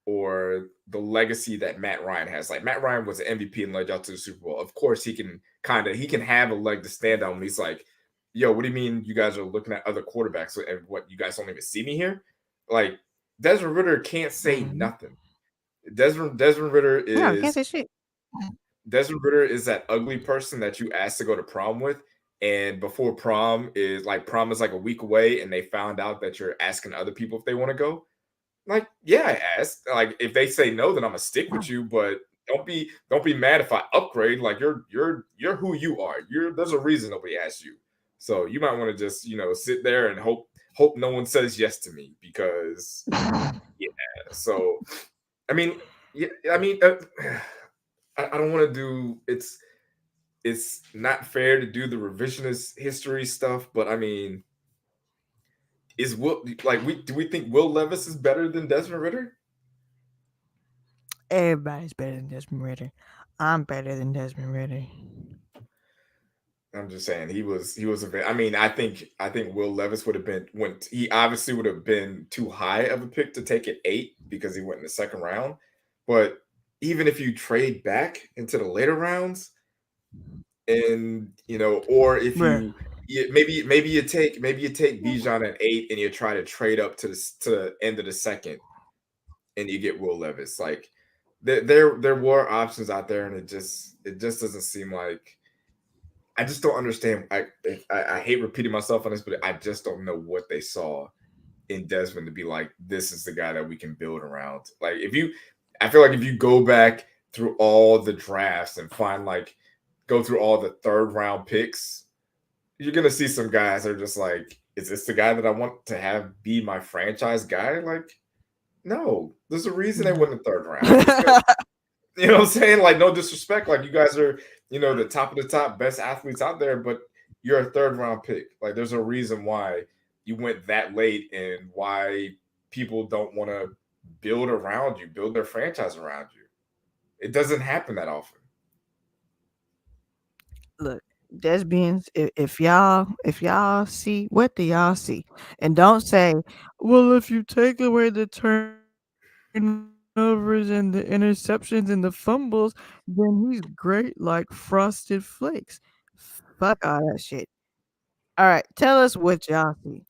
Speaker 3: or the legacy that Matt Ryan has. Like Matt Ryan was an MVP and led y'all to the Super Bowl. Of course, he can have a leg to stand on when he's like, "Yo, what do you mean you guys are looking at other quarterbacks and what you guys don't even see me here?" Like Desmond Ritter can't say
Speaker 1: Mm.
Speaker 3: nothing. Desmond Ritter
Speaker 1: No, can't
Speaker 3: is
Speaker 1: say shit.
Speaker 3: Desmond Ritter is that ugly person that you asked to go to prom with, and before prom is like a week away, and they found out that you're asking other people if they want to go. Like, yeah, I asked. Like, if they say no, then I'm gonna stick with you. But don't be mad if I upgrade. Like, you're who you are. There's a reason nobody asked you. So you might want to just sit there and hope no one says yes to me because yeah. So I mean, yeah, I mean, I don't want to do it's not fair to do the revisionist history stuff, but I mean, is Will like we do we think Will Levis is better than Desmond Ritter?
Speaker 1: Everybody's better than Desmond Ritter. I'm better than Desmond Ritter.
Speaker 3: I'm just saying he was a I mean, I think Will Levis would have been when he obviously would have been too high of a pick to take at 8 because he went in the second round. But even if you trade back into the later rounds and or if
Speaker 1: Bruh.
Speaker 3: maybe you take Bijan at 8 and you try to trade up to the end of the second and you get Will Levis. Like there were options out there and it just doesn't seem like I just don't understand. I hate repeating myself on this, but I just don't know what they saw in Desmond to be like, this is the guy that we can build around. Like I feel like if you go back through all the drafts and go through all the third round picks, you're gonna see some guys that are just like, is this the guy that I want to have be my franchise guy? Like, no, there's a reason they
Speaker 1: No.
Speaker 3: went in the third round. It's because you know what I'm saying? Like, no disrespect. Like, you guys are, the top of the top best athletes out there, but you're a third round pick. Like, there's a reason why you went that late and why people don't want to build around you, build their franchise around you. It doesn't happen that often.
Speaker 1: Look, lesbians, if y'all see, what do y'all see? And don't say, well, if you take away the turnovers and the interceptions and the fumbles, then he's great like frosted flakes. Fuck all that shit. All right, tell us what y'all see.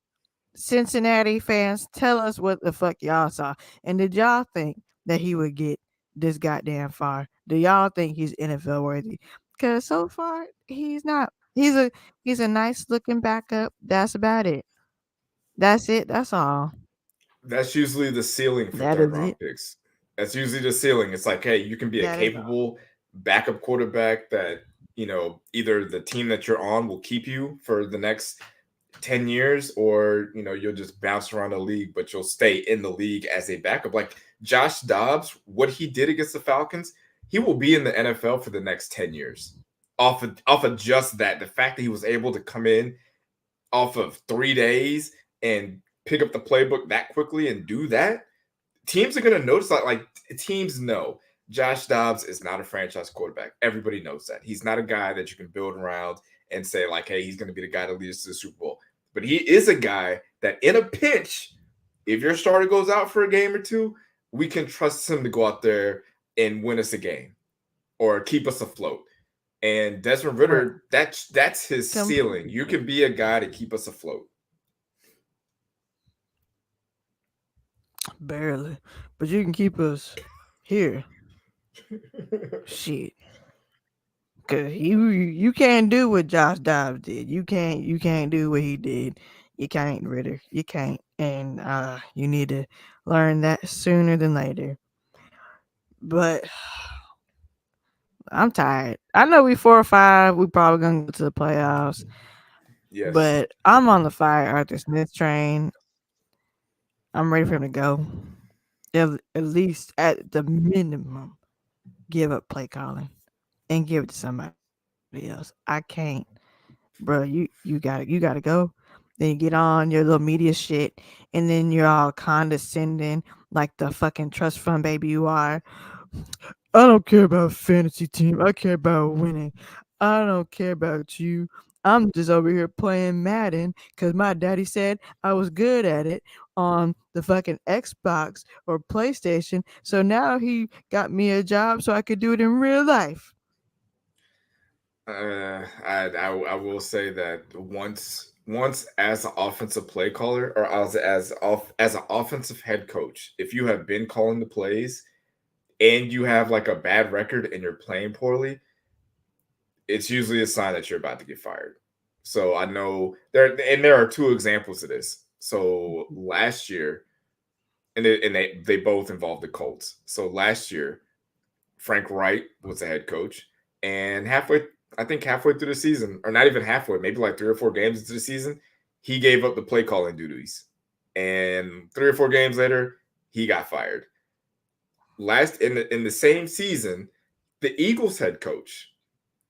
Speaker 1: Cincinnati fans, tell us what the fuck y'all saw. And did y'all think that he would get this goddamn far? Do y'all think he's NFL worthy? Because so far he's not. He's a nice looking backup. That's about it. That's it. That's all.
Speaker 3: That's usually the ceiling for
Speaker 1: That
Speaker 3: third
Speaker 1: is
Speaker 3: round
Speaker 1: it.
Speaker 3: picks. That's usually the ceiling. It's like, hey, you can be a
Speaker 1: That is all.
Speaker 3: capable backup quarterback that, either the team that you're on will keep you for the next 10 years or you'll just bounce around the league but you'll stay in the league as a backup. Like Josh Dobbs, what he did against the Falcons, he will be in the NFL for the next 10 years off of just that, the fact that he was able to come in off of 3 days and pick up the playbook that quickly and do that. Teams are going to notice that. Like teams know Josh Dobbs is not a franchise quarterback. Everybody knows that. He's not a guy that you can build around and say like, hey, he's going to be the guy that leads us to the Super Bowl. But he is a guy that in a pinch, if your starter goes out for a game or two, we can trust him to go out there and win us a game or keep us afloat. And Desmond
Speaker 1: Bruh.
Speaker 3: Ritter, that's his ceiling.
Speaker 1: Completely.
Speaker 3: You can be a guy to keep us afloat.
Speaker 1: Barely. But you can keep us here. Shit. Cause you can't do what Josh Dobbs did. You can't do what he did. You can't, Ritter. You can't. And you need to learn that sooner than later. But I'm tired. I know we 4 or 5. We probably gonna go to the playoffs.
Speaker 3: Yes.
Speaker 1: But I'm on the fire Arthur Smith train. I'm ready for him to go. At least at the minimum, give up play calling and give it to somebody else. I can't, bro. You gotta go. Then you get on your little media shit, and then you're all condescending like the fucking trust fund baby you are. I don't care about fantasy team. I care about winning. I don't care about you. I'm just over here playing Madden because my daddy said I was good at it on the fucking Xbox or PlayStation. So now he got me a job so I could do it in real life.
Speaker 3: I will say that once as an offensive play caller or as an offensive head coach, if you have been calling the plays and you have like a bad record and you're playing poorly, it's usually a sign that you're about to get fired. So I know there are two examples of this. So last year, and they both involved the Colts. So last year, Frank Wright was the head coach, and halfway through the season, or not even halfway, maybe like 3 or 4 games into the season, he gave up the play calling duties, and 3 or 4 games later, he got fired. Last in the same season, the Eagles head coach,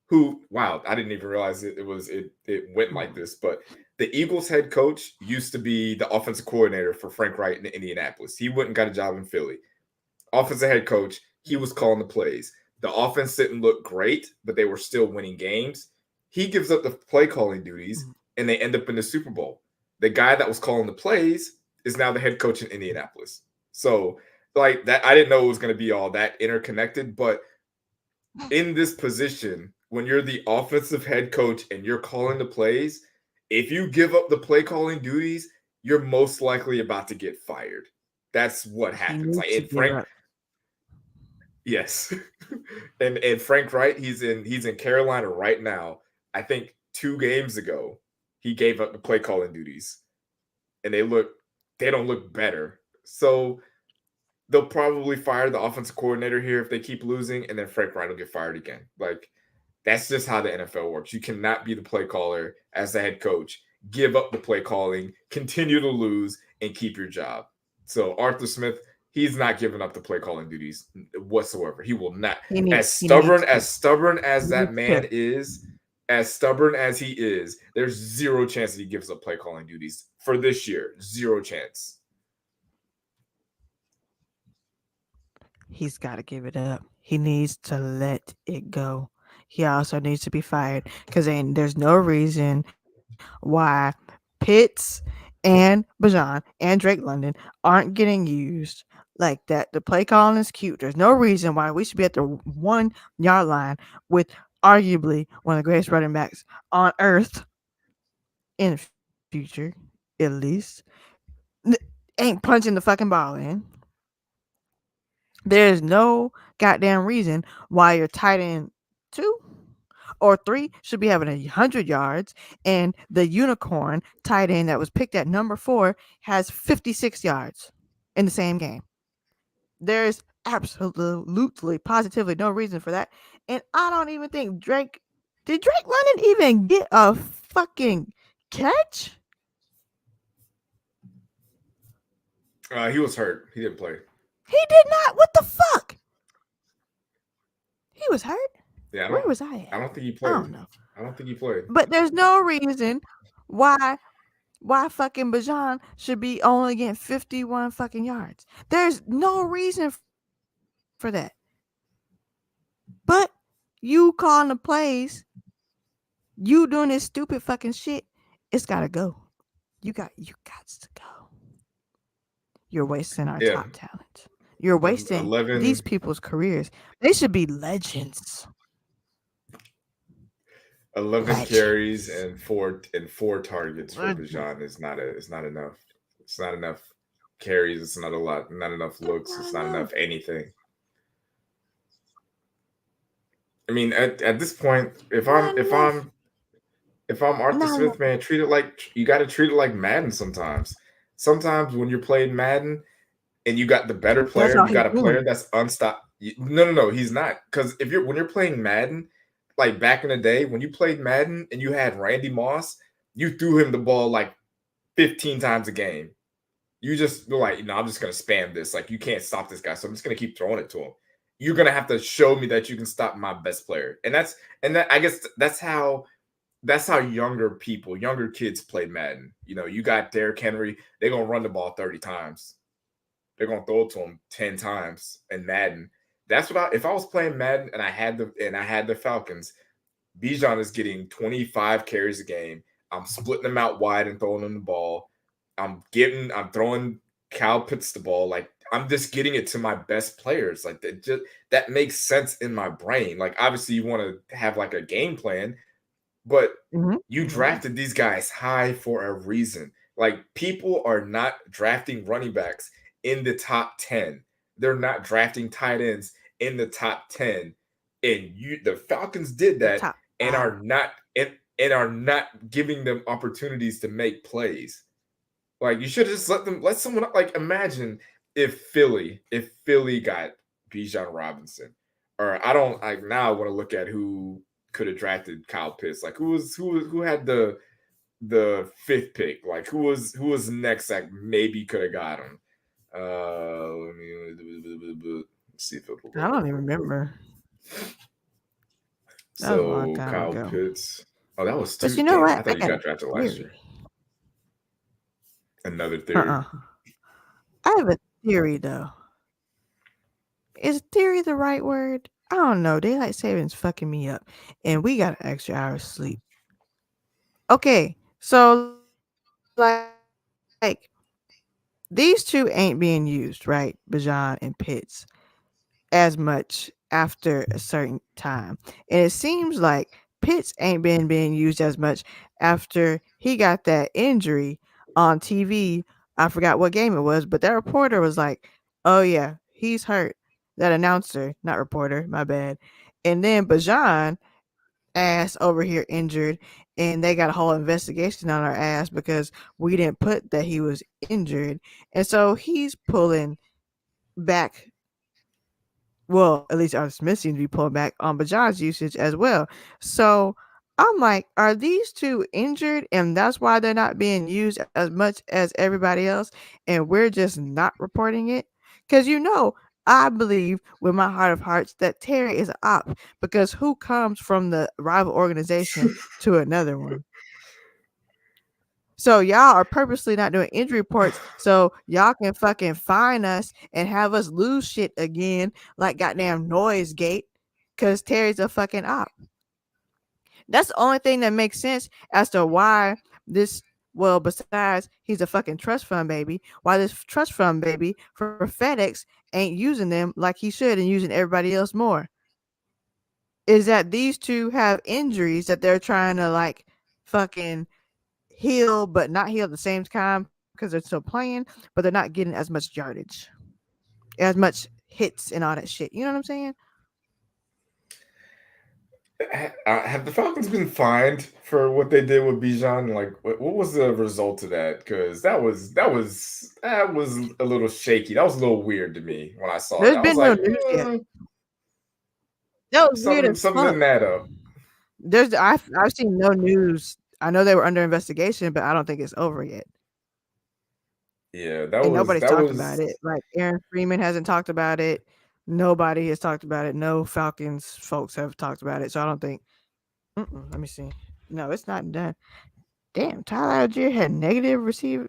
Speaker 3: who wow, I didn't even realize it went like this, but the Eagles head coach used to be the offensive coordinator for Frank Wright in Indianapolis. He went and got a job in Philly. Offensive head coach, he was calling the plays. The offense didn't look great, but they were still winning games. He gives up the play calling duties, and they end up in the Super Bowl. The guy that was calling the plays is now the head coach in Indianapolis. So, like that, I didn't know it was going to be all that interconnected, but in this position, when you're the offensive head coach and you're calling the plays, if you give up the play calling duties, you're most likely about to get fired. That's what
Speaker 1: He
Speaker 3: happens. Like
Speaker 1: needs to
Speaker 3: in
Speaker 1: give
Speaker 3: Frank,
Speaker 1: up.
Speaker 3: yes, and Frank Wright, he's in Carolina right now. I think 2 games ago, he gave up the play calling duties, and they don't look better. So they'll probably fire the offensive coordinator here if they keep losing, and then Frank Wright will get fired again. Like that's just how the NFL works. You cannot be the play caller as the head coach, give up the play calling, continue to lose, and keep your job. So Arthur Smith, he's not giving up the play calling duties whatsoever. He will not. As
Speaker 1: He needs
Speaker 3: stubborn
Speaker 1: to.
Speaker 3: as stubborn
Speaker 1: He
Speaker 3: as that
Speaker 1: needs to.
Speaker 3: man is, as stubborn as he is, there's zero chance that he gives up play calling duties for this year. Zero chance.
Speaker 1: He's got to give it up. He needs to let it go. He also needs to be fired because there's no reason why Pitts and Bajan and Drake London aren't getting used like that. The play calling is cute. There's no reason why we should be at the 1 yard line with arguably one of the greatest running backs on earth in the future, at least. Ain't punching the fucking ball in. There's no goddamn reason why your tight end 2 or 3 should be having 100 yards, and the unicorn tight end that was picked at number 4 has 56 yards in the same game. There's absolutely, positively no reason for that, and I don't even think Drake. Did Drake London even get a fucking catch?
Speaker 3: He was hurt. He didn't play.
Speaker 1: He did not. What the fuck? He was hurt.
Speaker 3: Yeah,
Speaker 1: Where was I
Speaker 3: I
Speaker 1: at?
Speaker 3: don't think he
Speaker 1: I
Speaker 3: played.
Speaker 1: don't know.
Speaker 3: I don't think he played.
Speaker 1: But there's no reason why fucking Bajan should be only getting 51 fucking yards. There's no reason for that. But you calling the plays, you doing this stupid fucking shit, it's gotta go. You got to go. You're wasting our
Speaker 3: Yeah,
Speaker 1: top talent. You're wasting these
Speaker 3: 11,
Speaker 1: people's careers. They should be legends.
Speaker 3: 11 carries
Speaker 1: Legends.
Speaker 3: and four targets for
Speaker 1: Legends.
Speaker 3: Bijan is not enough. It's not enough. carries. It's not a lot, not enough
Speaker 1: That's
Speaker 3: looks.
Speaker 1: not
Speaker 3: It's not
Speaker 1: enough.
Speaker 3: enough anything. I mean, at this point, if I'm
Speaker 1: Not
Speaker 3: if
Speaker 1: enough.
Speaker 3: I'm if I'm Arthur
Speaker 1: Not
Speaker 3: Smith,
Speaker 1: enough.
Speaker 3: man, treat it like you got to treat it like Madden. Sometimes when you're playing Madden and you got the better
Speaker 1: That's
Speaker 3: player,
Speaker 1: all
Speaker 3: you
Speaker 1: he's
Speaker 3: got a player
Speaker 1: doing.
Speaker 3: that's unstopped. No, no, no, he's not. Because if you're when you're playing Madden, like back in the day when you played Madden and you had Randy Moss, you threw him the ball like 15 times a game. You just were like, no, I'm just gonna spam this. Like you can't stop this guy, so I'm just gonna keep throwing it to him. You're gonna have to show me that you can stop my best player, and that I guess that's how younger people, younger kids play Madden. You know, you got Derrick Henry, they're gonna run the ball 30 times. They're gonna throw it to him 10 times in Madden. That's what if I was playing Madden and I had the Falcons, Bijan is getting 25 carries a game. I'm splitting them out wide and throwing them the ball. I'm throwing Cal Pitts the ball. Like I'm just getting it to my best players. Like that makes sense in my brain. Like obviously you want to have like a game plan, but
Speaker 1: Mhm.
Speaker 3: you
Speaker 1: Mhm.
Speaker 3: drafted these guys high for a reason. Like people are not drafting running backs in the top 10. They're not drafting tight ends in the top 10. And the Falcons did
Speaker 1: The
Speaker 3: that
Speaker 1: top
Speaker 3: and
Speaker 1: 5.
Speaker 3: are not giving them opportunities to make plays. Like you should just let someone like imagine if Philly got Bijan Robinson. Or I don't like now I want to look at who could have drafted Kyle Pitts. Like who had the fifth pick? Like who was next that maybe could have got him? Let's see if it'll
Speaker 1: I
Speaker 3: load
Speaker 1: don't
Speaker 3: up
Speaker 1: even
Speaker 3: real quick.
Speaker 1: remember. That was a long
Speaker 3: So
Speaker 1: time
Speaker 3: Kyle
Speaker 1: ago.
Speaker 3: Pitts. Oh, that was
Speaker 1: But
Speaker 3: two.
Speaker 1: you know
Speaker 3: Damn,
Speaker 1: what?
Speaker 3: I
Speaker 1: I
Speaker 3: thought you
Speaker 1: got a
Speaker 3: got drafted last year.
Speaker 1: theory.
Speaker 3: Another theory.
Speaker 1: Uh-uh. I have a theory though. Is theory the right word? I don't know. Daylight savings fucking me up, and we got an extra hour of sleep. Okay, so like these two ain't being used, right? Bajan and Pitts as much after a certain time. And it seems like Pitts ain't been being used as much after he got that injury on TV. I forgot what game it was, but that reporter was like, "Oh yeah, he's hurt." That announcer, not reporter, my bad. And then Bajan ass over here injured, and they got a whole investigation on our ass because we didn't put that he was injured. And so he's pulling back, well, at least our Smith seems to be pulling back on Bajan's usage as well. So I'm like, are these two injured and that's why they're not being used as much as everybody else, and we're just not reporting it? Because I believe with my heart of hearts that Terry is an op, because who comes from the rival organization to another one? So y'all are purposely not doing injury reports so y'all can fucking fine us and have us lose shit again like goddamn Noise Gate, because Terry's a fucking op. That's the only thing that makes sense as to why this, well, besides he's a fucking trust fund baby, why this trust fund baby for FedEx ain't using them like he should and using everybody else more, is that these two have injuries that they're trying to like fucking heal, but not heal at the same time because they're still playing, but they're not getting as much yardage, as much hits and all that shit. You know what I'm saying?
Speaker 3: Have the Falcons been fined for what they did with Bijan? Like, what was the result of that? Because that was a little shaky. That was a little weird to me when I saw that.
Speaker 1: There's
Speaker 3: I was
Speaker 1: been no
Speaker 3: like,
Speaker 1: news yet. That was weird as
Speaker 3: something
Speaker 1: fuck.
Speaker 3: didn't add up.
Speaker 1: I've seen no news. I know they were under investigation, but I don't think it's over yet.
Speaker 3: Yeah, that
Speaker 1: And
Speaker 3: was
Speaker 1: nobody's
Speaker 3: that
Speaker 1: talked about
Speaker 3: was.
Speaker 1: it. Like Aaron Freeman hasn't talked about it. Nobody has talked about it. No Falcons folks have talked about it. So I don't think. Let me see. No, it's not done. Damn, Tyler Algier had negative receiving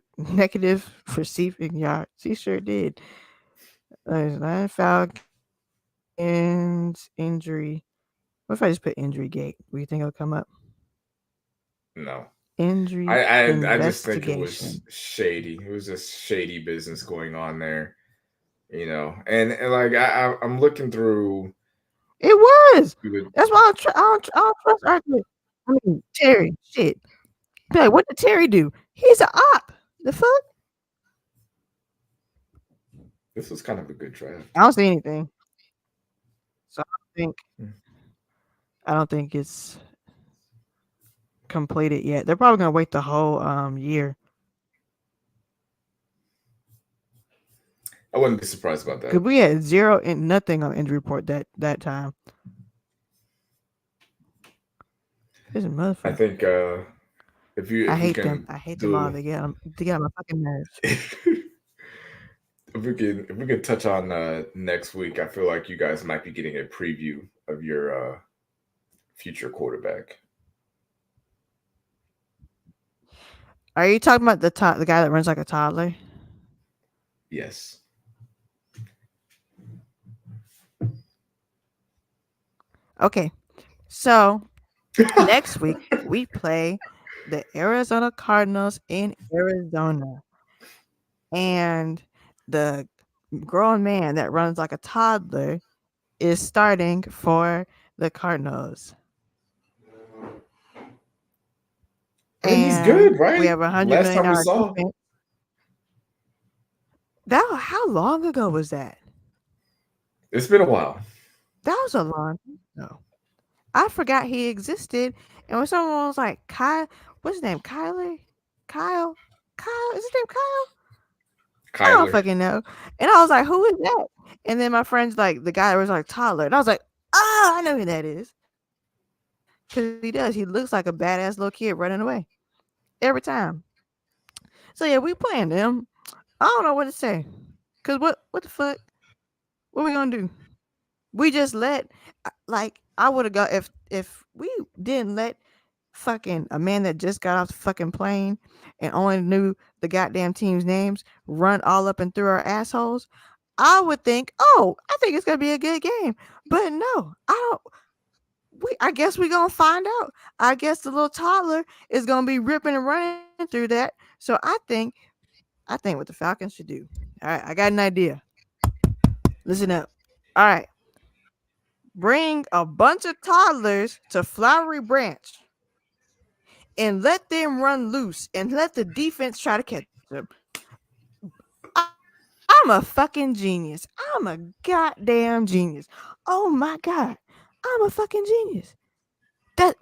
Speaker 1: yards. He sure did. Nine Falcons injury. What if I just put injury gate? Do you think it'll come up?
Speaker 3: No. I,
Speaker 1: Injury
Speaker 3: I I just think it was
Speaker 1: investigation.
Speaker 3: shady. It was just shady business going on there, and like I'm looking through
Speaker 1: It was.
Speaker 3: the
Speaker 1: That's why I don't trust argument. I mean Terry. Shit. Be like, what did Terry do? He's a op. The fuck?
Speaker 3: This was kind of a good draft.
Speaker 1: I don't see anything. So think
Speaker 3: Hmm.
Speaker 1: I don't think it's completed yet. They're probably gonna wait the whole year.
Speaker 3: I wouldn't be surprised about
Speaker 1: Cause
Speaker 3: that.
Speaker 1: we had zero and nothing on injury report that time. This is
Speaker 3: I
Speaker 1: motherfucker.
Speaker 3: think
Speaker 1: I
Speaker 3: if we
Speaker 1: hate them.
Speaker 3: can
Speaker 1: I hate them all.
Speaker 3: do
Speaker 1: They get on my fucking nerves.
Speaker 3: if we could touch on next week, I feel like you guys might be getting a preview of your future quarterback.
Speaker 1: Are you talking about the guy that runs like a toddler?
Speaker 3: Yes.
Speaker 1: Okay. So next week we play the Arizona Cardinals in Arizona. And the grown man that runs like a toddler is starting for the Cardinals.
Speaker 3: I mean, he's
Speaker 1: And
Speaker 3: good,
Speaker 1: we
Speaker 3: right?
Speaker 1: have $100
Speaker 3: Last
Speaker 1: million
Speaker 3: time we
Speaker 1: dollar
Speaker 3: saw,
Speaker 1: defense. That how long ago was that?
Speaker 3: it's been a while.
Speaker 1: That was a long time ago. I forgot he existed. And when someone was like, Kyle, what's his name? Kyler? Kyle? Kyle? Is his name Kyle? I don't
Speaker 3: Kyler.
Speaker 1: fucking know. And I was like, who is that? And then my friend's like, the guy was like toddler. And I was like, oh, I know who that is. Because he does. He looks like a badass little kid running away every time. So yeah, we playing them. I don't know what to say. Cause what the fuck? What we gonna do? We just let like I would have got if we didn't let fucking a man that just got off the fucking plane and only knew the goddamn team's names run all up and through our assholes. I would think, oh, I think it's gonna be a good game. But no, I don't. I guess we gonna find out. I guess the little toddler is gonna be ripping and running through that. So I think what the Falcons should do. All right, I got an idea. Listen up. All right, bring a bunch of toddlers to Flowery Branch and let them run loose and let the defense try to catch them. I'm a fucking genius. I'm a goddamn genius. Oh my god, I'm a fucking genius. That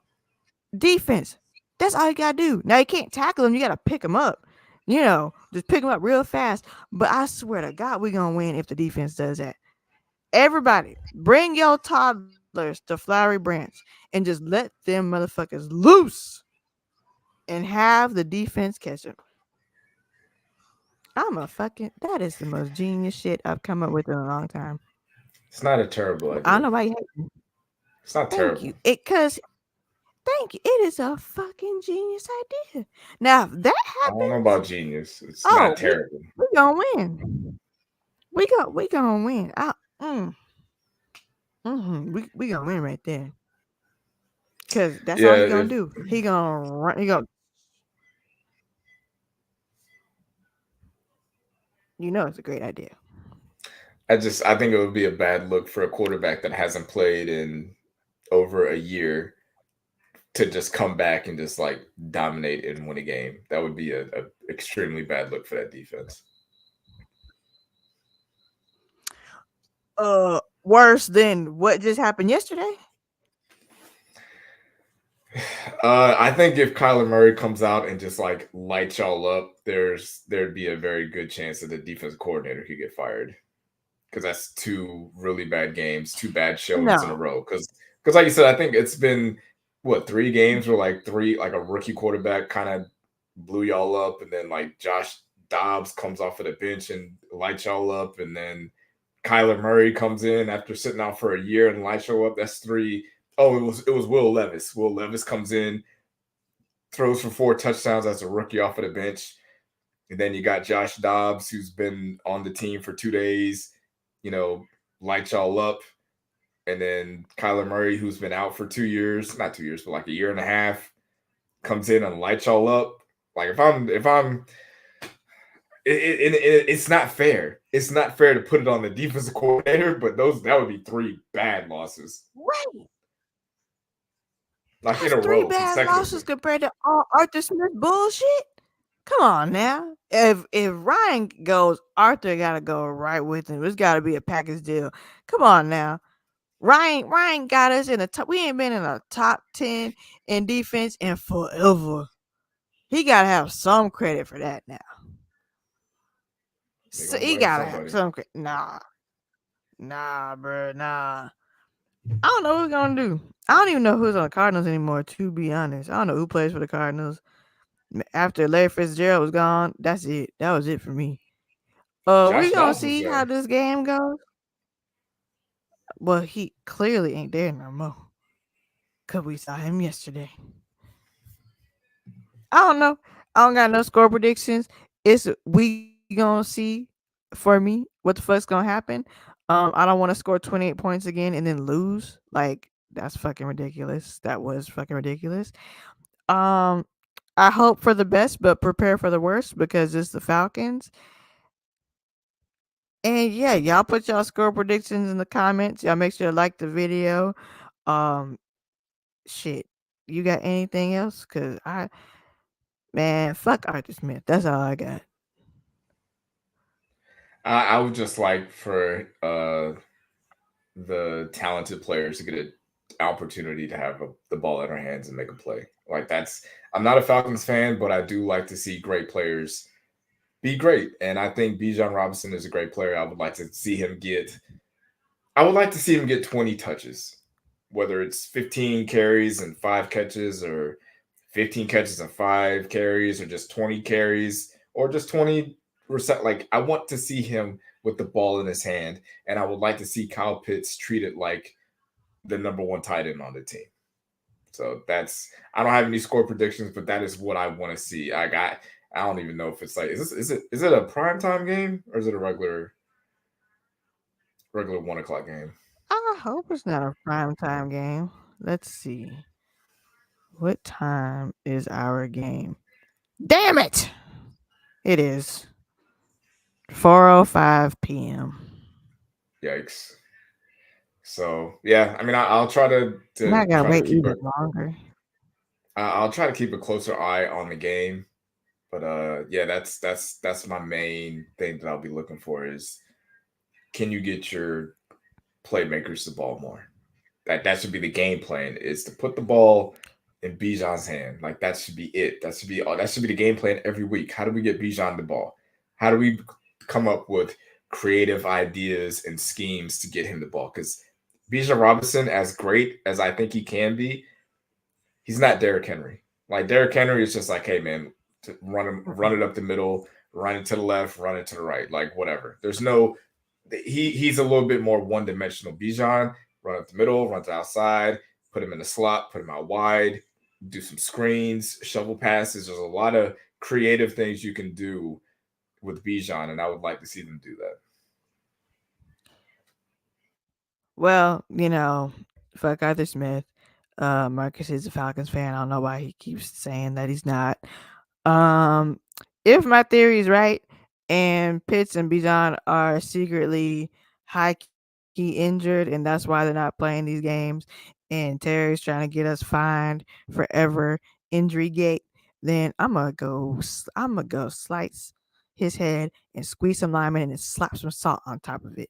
Speaker 1: defense. That's all you gotta do. Now you can't tackle them. You gotta pick them up. Just pick them up real fast. But I swear to God, we're gonna win if the defense does that. Everybody, bring your toddlers to Flowery Branch and just let them motherfuckers loose and have the defense catch them. That is the most genius shit I've come up with in a long time.
Speaker 3: It's not a terrible
Speaker 1: I don't
Speaker 3: idea.
Speaker 1: know why you hate me.
Speaker 3: It's not
Speaker 1: Thank
Speaker 3: terrible.
Speaker 1: you. Thank you. It is a fucking genius idea. Now, if that
Speaker 3: I don't know
Speaker 1: happens,
Speaker 3: about genius. It's not
Speaker 1: oh,
Speaker 3: terrible.
Speaker 1: we gonna win. We gonna win. We gonna win right there. Cause that's all
Speaker 3: Yeah,
Speaker 1: he gonna
Speaker 3: if
Speaker 1: do. He gonna run. It's a great idea.
Speaker 3: I think it would be a bad look for a quarterback that hasn't played in over a year to just come back and just like dominate and win a game. That would be a extremely bad look for that defense.
Speaker 1: Worse than what just happened yesterday.
Speaker 3: I think if Kyler Murray comes out and just like lights y'all up, there'd be a very good chance that the defense coordinator could get fired because that's two really bad games, two bad showings in a
Speaker 1: No,
Speaker 3: row. Because like you said, I think it's been what 3 games where like a rookie quarterback kind of blew y'all up, and then like Josh Dobbs comes off of the bench and lights y'all up, and then Kyler Murray comes in after sitting out for a year and lights y'all up. That's three. Oh, it was Will Levis. Will Levis comes in, throws for 4 touchdowns as a rookie off of the bench. And then you got Josh Dobbs, who's been on the team for 2 days, you know, lights y'all up. And then Kyler Murray, who's been out for 2 years, not 2 years, but like a year and a half, comes in and lights y'all up. Like it's not fair. It's not fair to put it on the defensive coordinator, but that would be 3 bad losses,
Speaker 1: right.
Speaker 3: like in
Speaker 1: That's
Speaker 3: a
Speaker 1: three
Speaker 3: row
Speaker 1: bad losses
Speaker 3: consecutively.
Speaker 1: compared to all Arthur Smith bullshit. Come on now. If Ryan goes, Arthur gotta go right with him. It's gotta be a package deal. Come on now. Ryan got us in the top. We ain't been in a top 10 in defense in forever. He gotta have some credit for that now.
Speaker 3: They're
Speaker 1: So
Speaker 3: gonna
Speaker 1: he
Speaker 3: blame
Speaker 1: gotta have
Speaker 3: somebody.
Speaker 1: some credit. Nah, bro, nah. I don't know what we're gonna do. I don't even know who's on the Cardinals anymore. To be honest, I don't know who plays for the Cardinals. After Larry Fitzgerald was gone, that's it. That was it for me. We
Speaker 3: Josh
Speaker 1: gonna
Speaker 3: Dobbs was
Speaker 1: see how
Speaker 3: there.
Speaker 1: this game goes. Well, he clearly ain't there no more. Cause we saw him yesterday. I don't know. I don't got no score predictions. It's we gonna see for me what the fuck's gonna happen. I don't want to score 28 points again and then lose. Like that's fucking ridiculous. That was fucking ridiculous. Um, I hope for the best, but prepare for the worst because it's the Falcons. And yeah, y'all put y'all score predictions in the comments. Y'all make sure to like the video. Um, shit. You got anything else? Cause man, fuck Arthur Smith. That's all I got.
Speaker 3: I would just like for the talented players to get an opportunity to have the ball in their hands and make a play. Like that's I'm not a Falcons fan, but I do like to see great players be great. And I think Bijan Robinson is a great player. I would like to see him get 20 touches, whether it's 15 carries and 5 catches, or 15 catches and 5 carries, or just 20 carries, or just 20%. Like, I want to see him with the ball in his hand, and I would like to see Kyle Pitts treated like the number one tight end on the team. So I don't have any score predictions, but that is what I want to see. I don't even know if it's like is it a primetime game, or is it a regular 1 o'clock game?
Speaker 1: I hope it's not a prime time game. Let's see. What time is our game? Damn it! It is 4:05 p.m.
Speaker 3: Yikes. So yeah, I mean, I'll try to,
Speaker 1: And I gotta
Speaker 3: try to
Speaker 1: wait
Speaker 3: keep
Speaker 1: even
Speaker 3: a
Speaker 1: longer.
Speaker 3: I'll try to keep a closer eye on the game. But yeah, that's my main thing that I'll be looking for is, can you get your playmakers the ball more? That should be the game plan, is to put the ball in Bijan's hand. Like, that should be it. That should be the game plan every week. How do we get Bijan the ball? How do we come up with creative ideas and schemes to get him the ball? Because Bijan Robinson, as great as I think he can be, he's not Derrick Henry. Like, Derrick Henry is just like, hey man, run it up the middle, run it to the left, run it to the right, like whatever. There's no he's a little bit more one dimensional. Bijan, run up the middle, run to the outside, put him in the slot, put him out wide, do some screens, shovel passes. There's a lot of creative things you can do with Bijan, and I would like to see them do that.
Speaker 1: Well, fuck Arthur Smith. Marcus is a Falcons fan. I don't know why he keeps saying that he's not. Um, if my theory is right, and Pitts and Bijan are secretly high key injured, and that's why they're not playing these games, and Terry's trying to get us fined forever injury gate, then I'm gonna go slice his head and squeeze some lime in and slap some salt on top of it.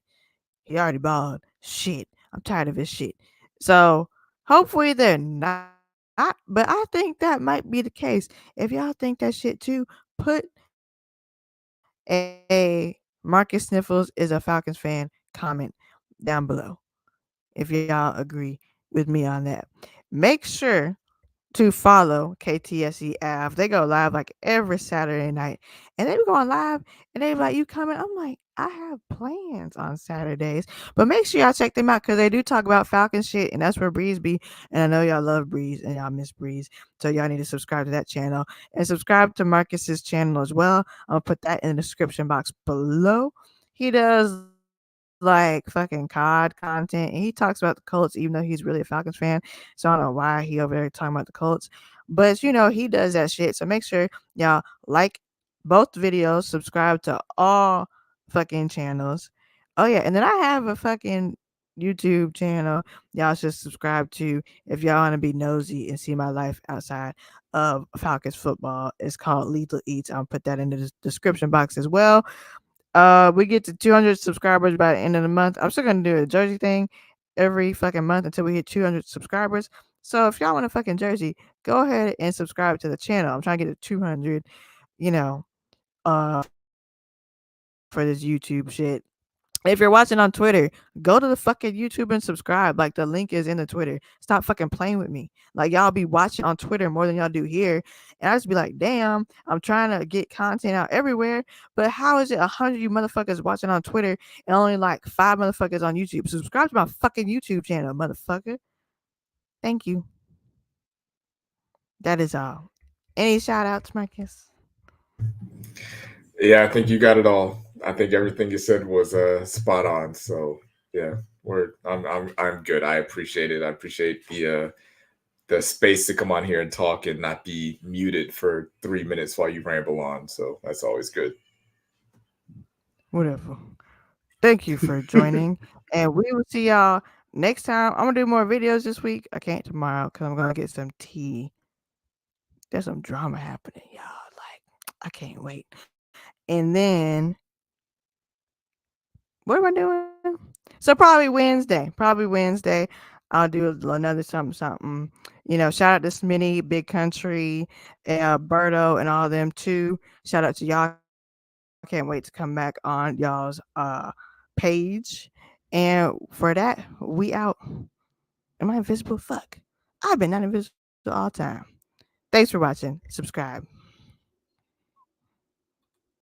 Speaker 1: He already bald. Shit. I'm tired of his shit. So hopefully they're not, but I think that might be the case. If y'all think that shit too, put a Marcus Sniffles is a Falcons fan comment down below if y'all agree with me on that. Make sure to follow KTSE Av. They go live like every Saturday night. And they be going live and they be like, you coming? I'm like, I have plans on Saturdays. But make sure y'all check them out because they do talk about Falcon shit. And that's where Breeze be. And I know y'all love Breeze and y'all miss Breeze. So y'all need to subscribe to that channel. And subscribe to Marcus's channel as well. I'm going to put that in the description box below. He does like fucking COD content. And he talks about the Colts, even though he's really a Falcons fan. So I don't know why he over there talking about the Colts. But he does that shit. So make sure y'all like both videos, subscribe to all fucking channels. Oh yeah, and then I have a fucking YouTube channel y'all should subscribe to if y'all want to be nosy and see my life outside of Falcons football. It's called Lethal Eats. I'll put that in the description box as well. We get to 200 subscribers by the end of the month. I'm still gonna do a jersey thing every fucking month until we hit 200 subscribers. So if y'all want a fucking jersey, go ahead and subscribe to the channel. I'm trying to get to 200, you know, for this YouTube shit. If you're watching on Twitter, go to the fucking YouTube and subscribe. Like the link is in the Twitter. Stop fucking playing with me. Like y'all be watching on Twitter more than y'all do here. And I just be like, damn, I'm trying to get content out everywhere. But how is it 100 you motherfuckers watching on Twitter and only like 5 motherfuckers on YouTube? Subscribe to my fucking YouTube channel, motherfucker. Thank you. That is all. Any shout outs, Marcus?
Speaker 3: Yeah, I think you got it all. I think everything you said was spot on. So yeah, I'm good. I appreciate it. I appreciate the space to come on here and talk and not be muted for 3 minutes while you ramble on. So that's always good.
Speaker 1: Whatever. Thank you for joining. And we will see y'all next time. I'm gonna do more videos this week. I can't tomorrow because I'm gonna get some tea. There's some drama happening, y'all. Like, I can't wait. And then what am I doing? So probably Wednesday. Probably Wednesday. I'll do another something. Shout out to Smitty, Big Country, Berto, and all of them too. Shout out to y'all. Can't wait to come back on y'all's page. And for that, we out. Am I invisible? Fuck. I've been not invisible all time. Thanks for watching. Subscribe.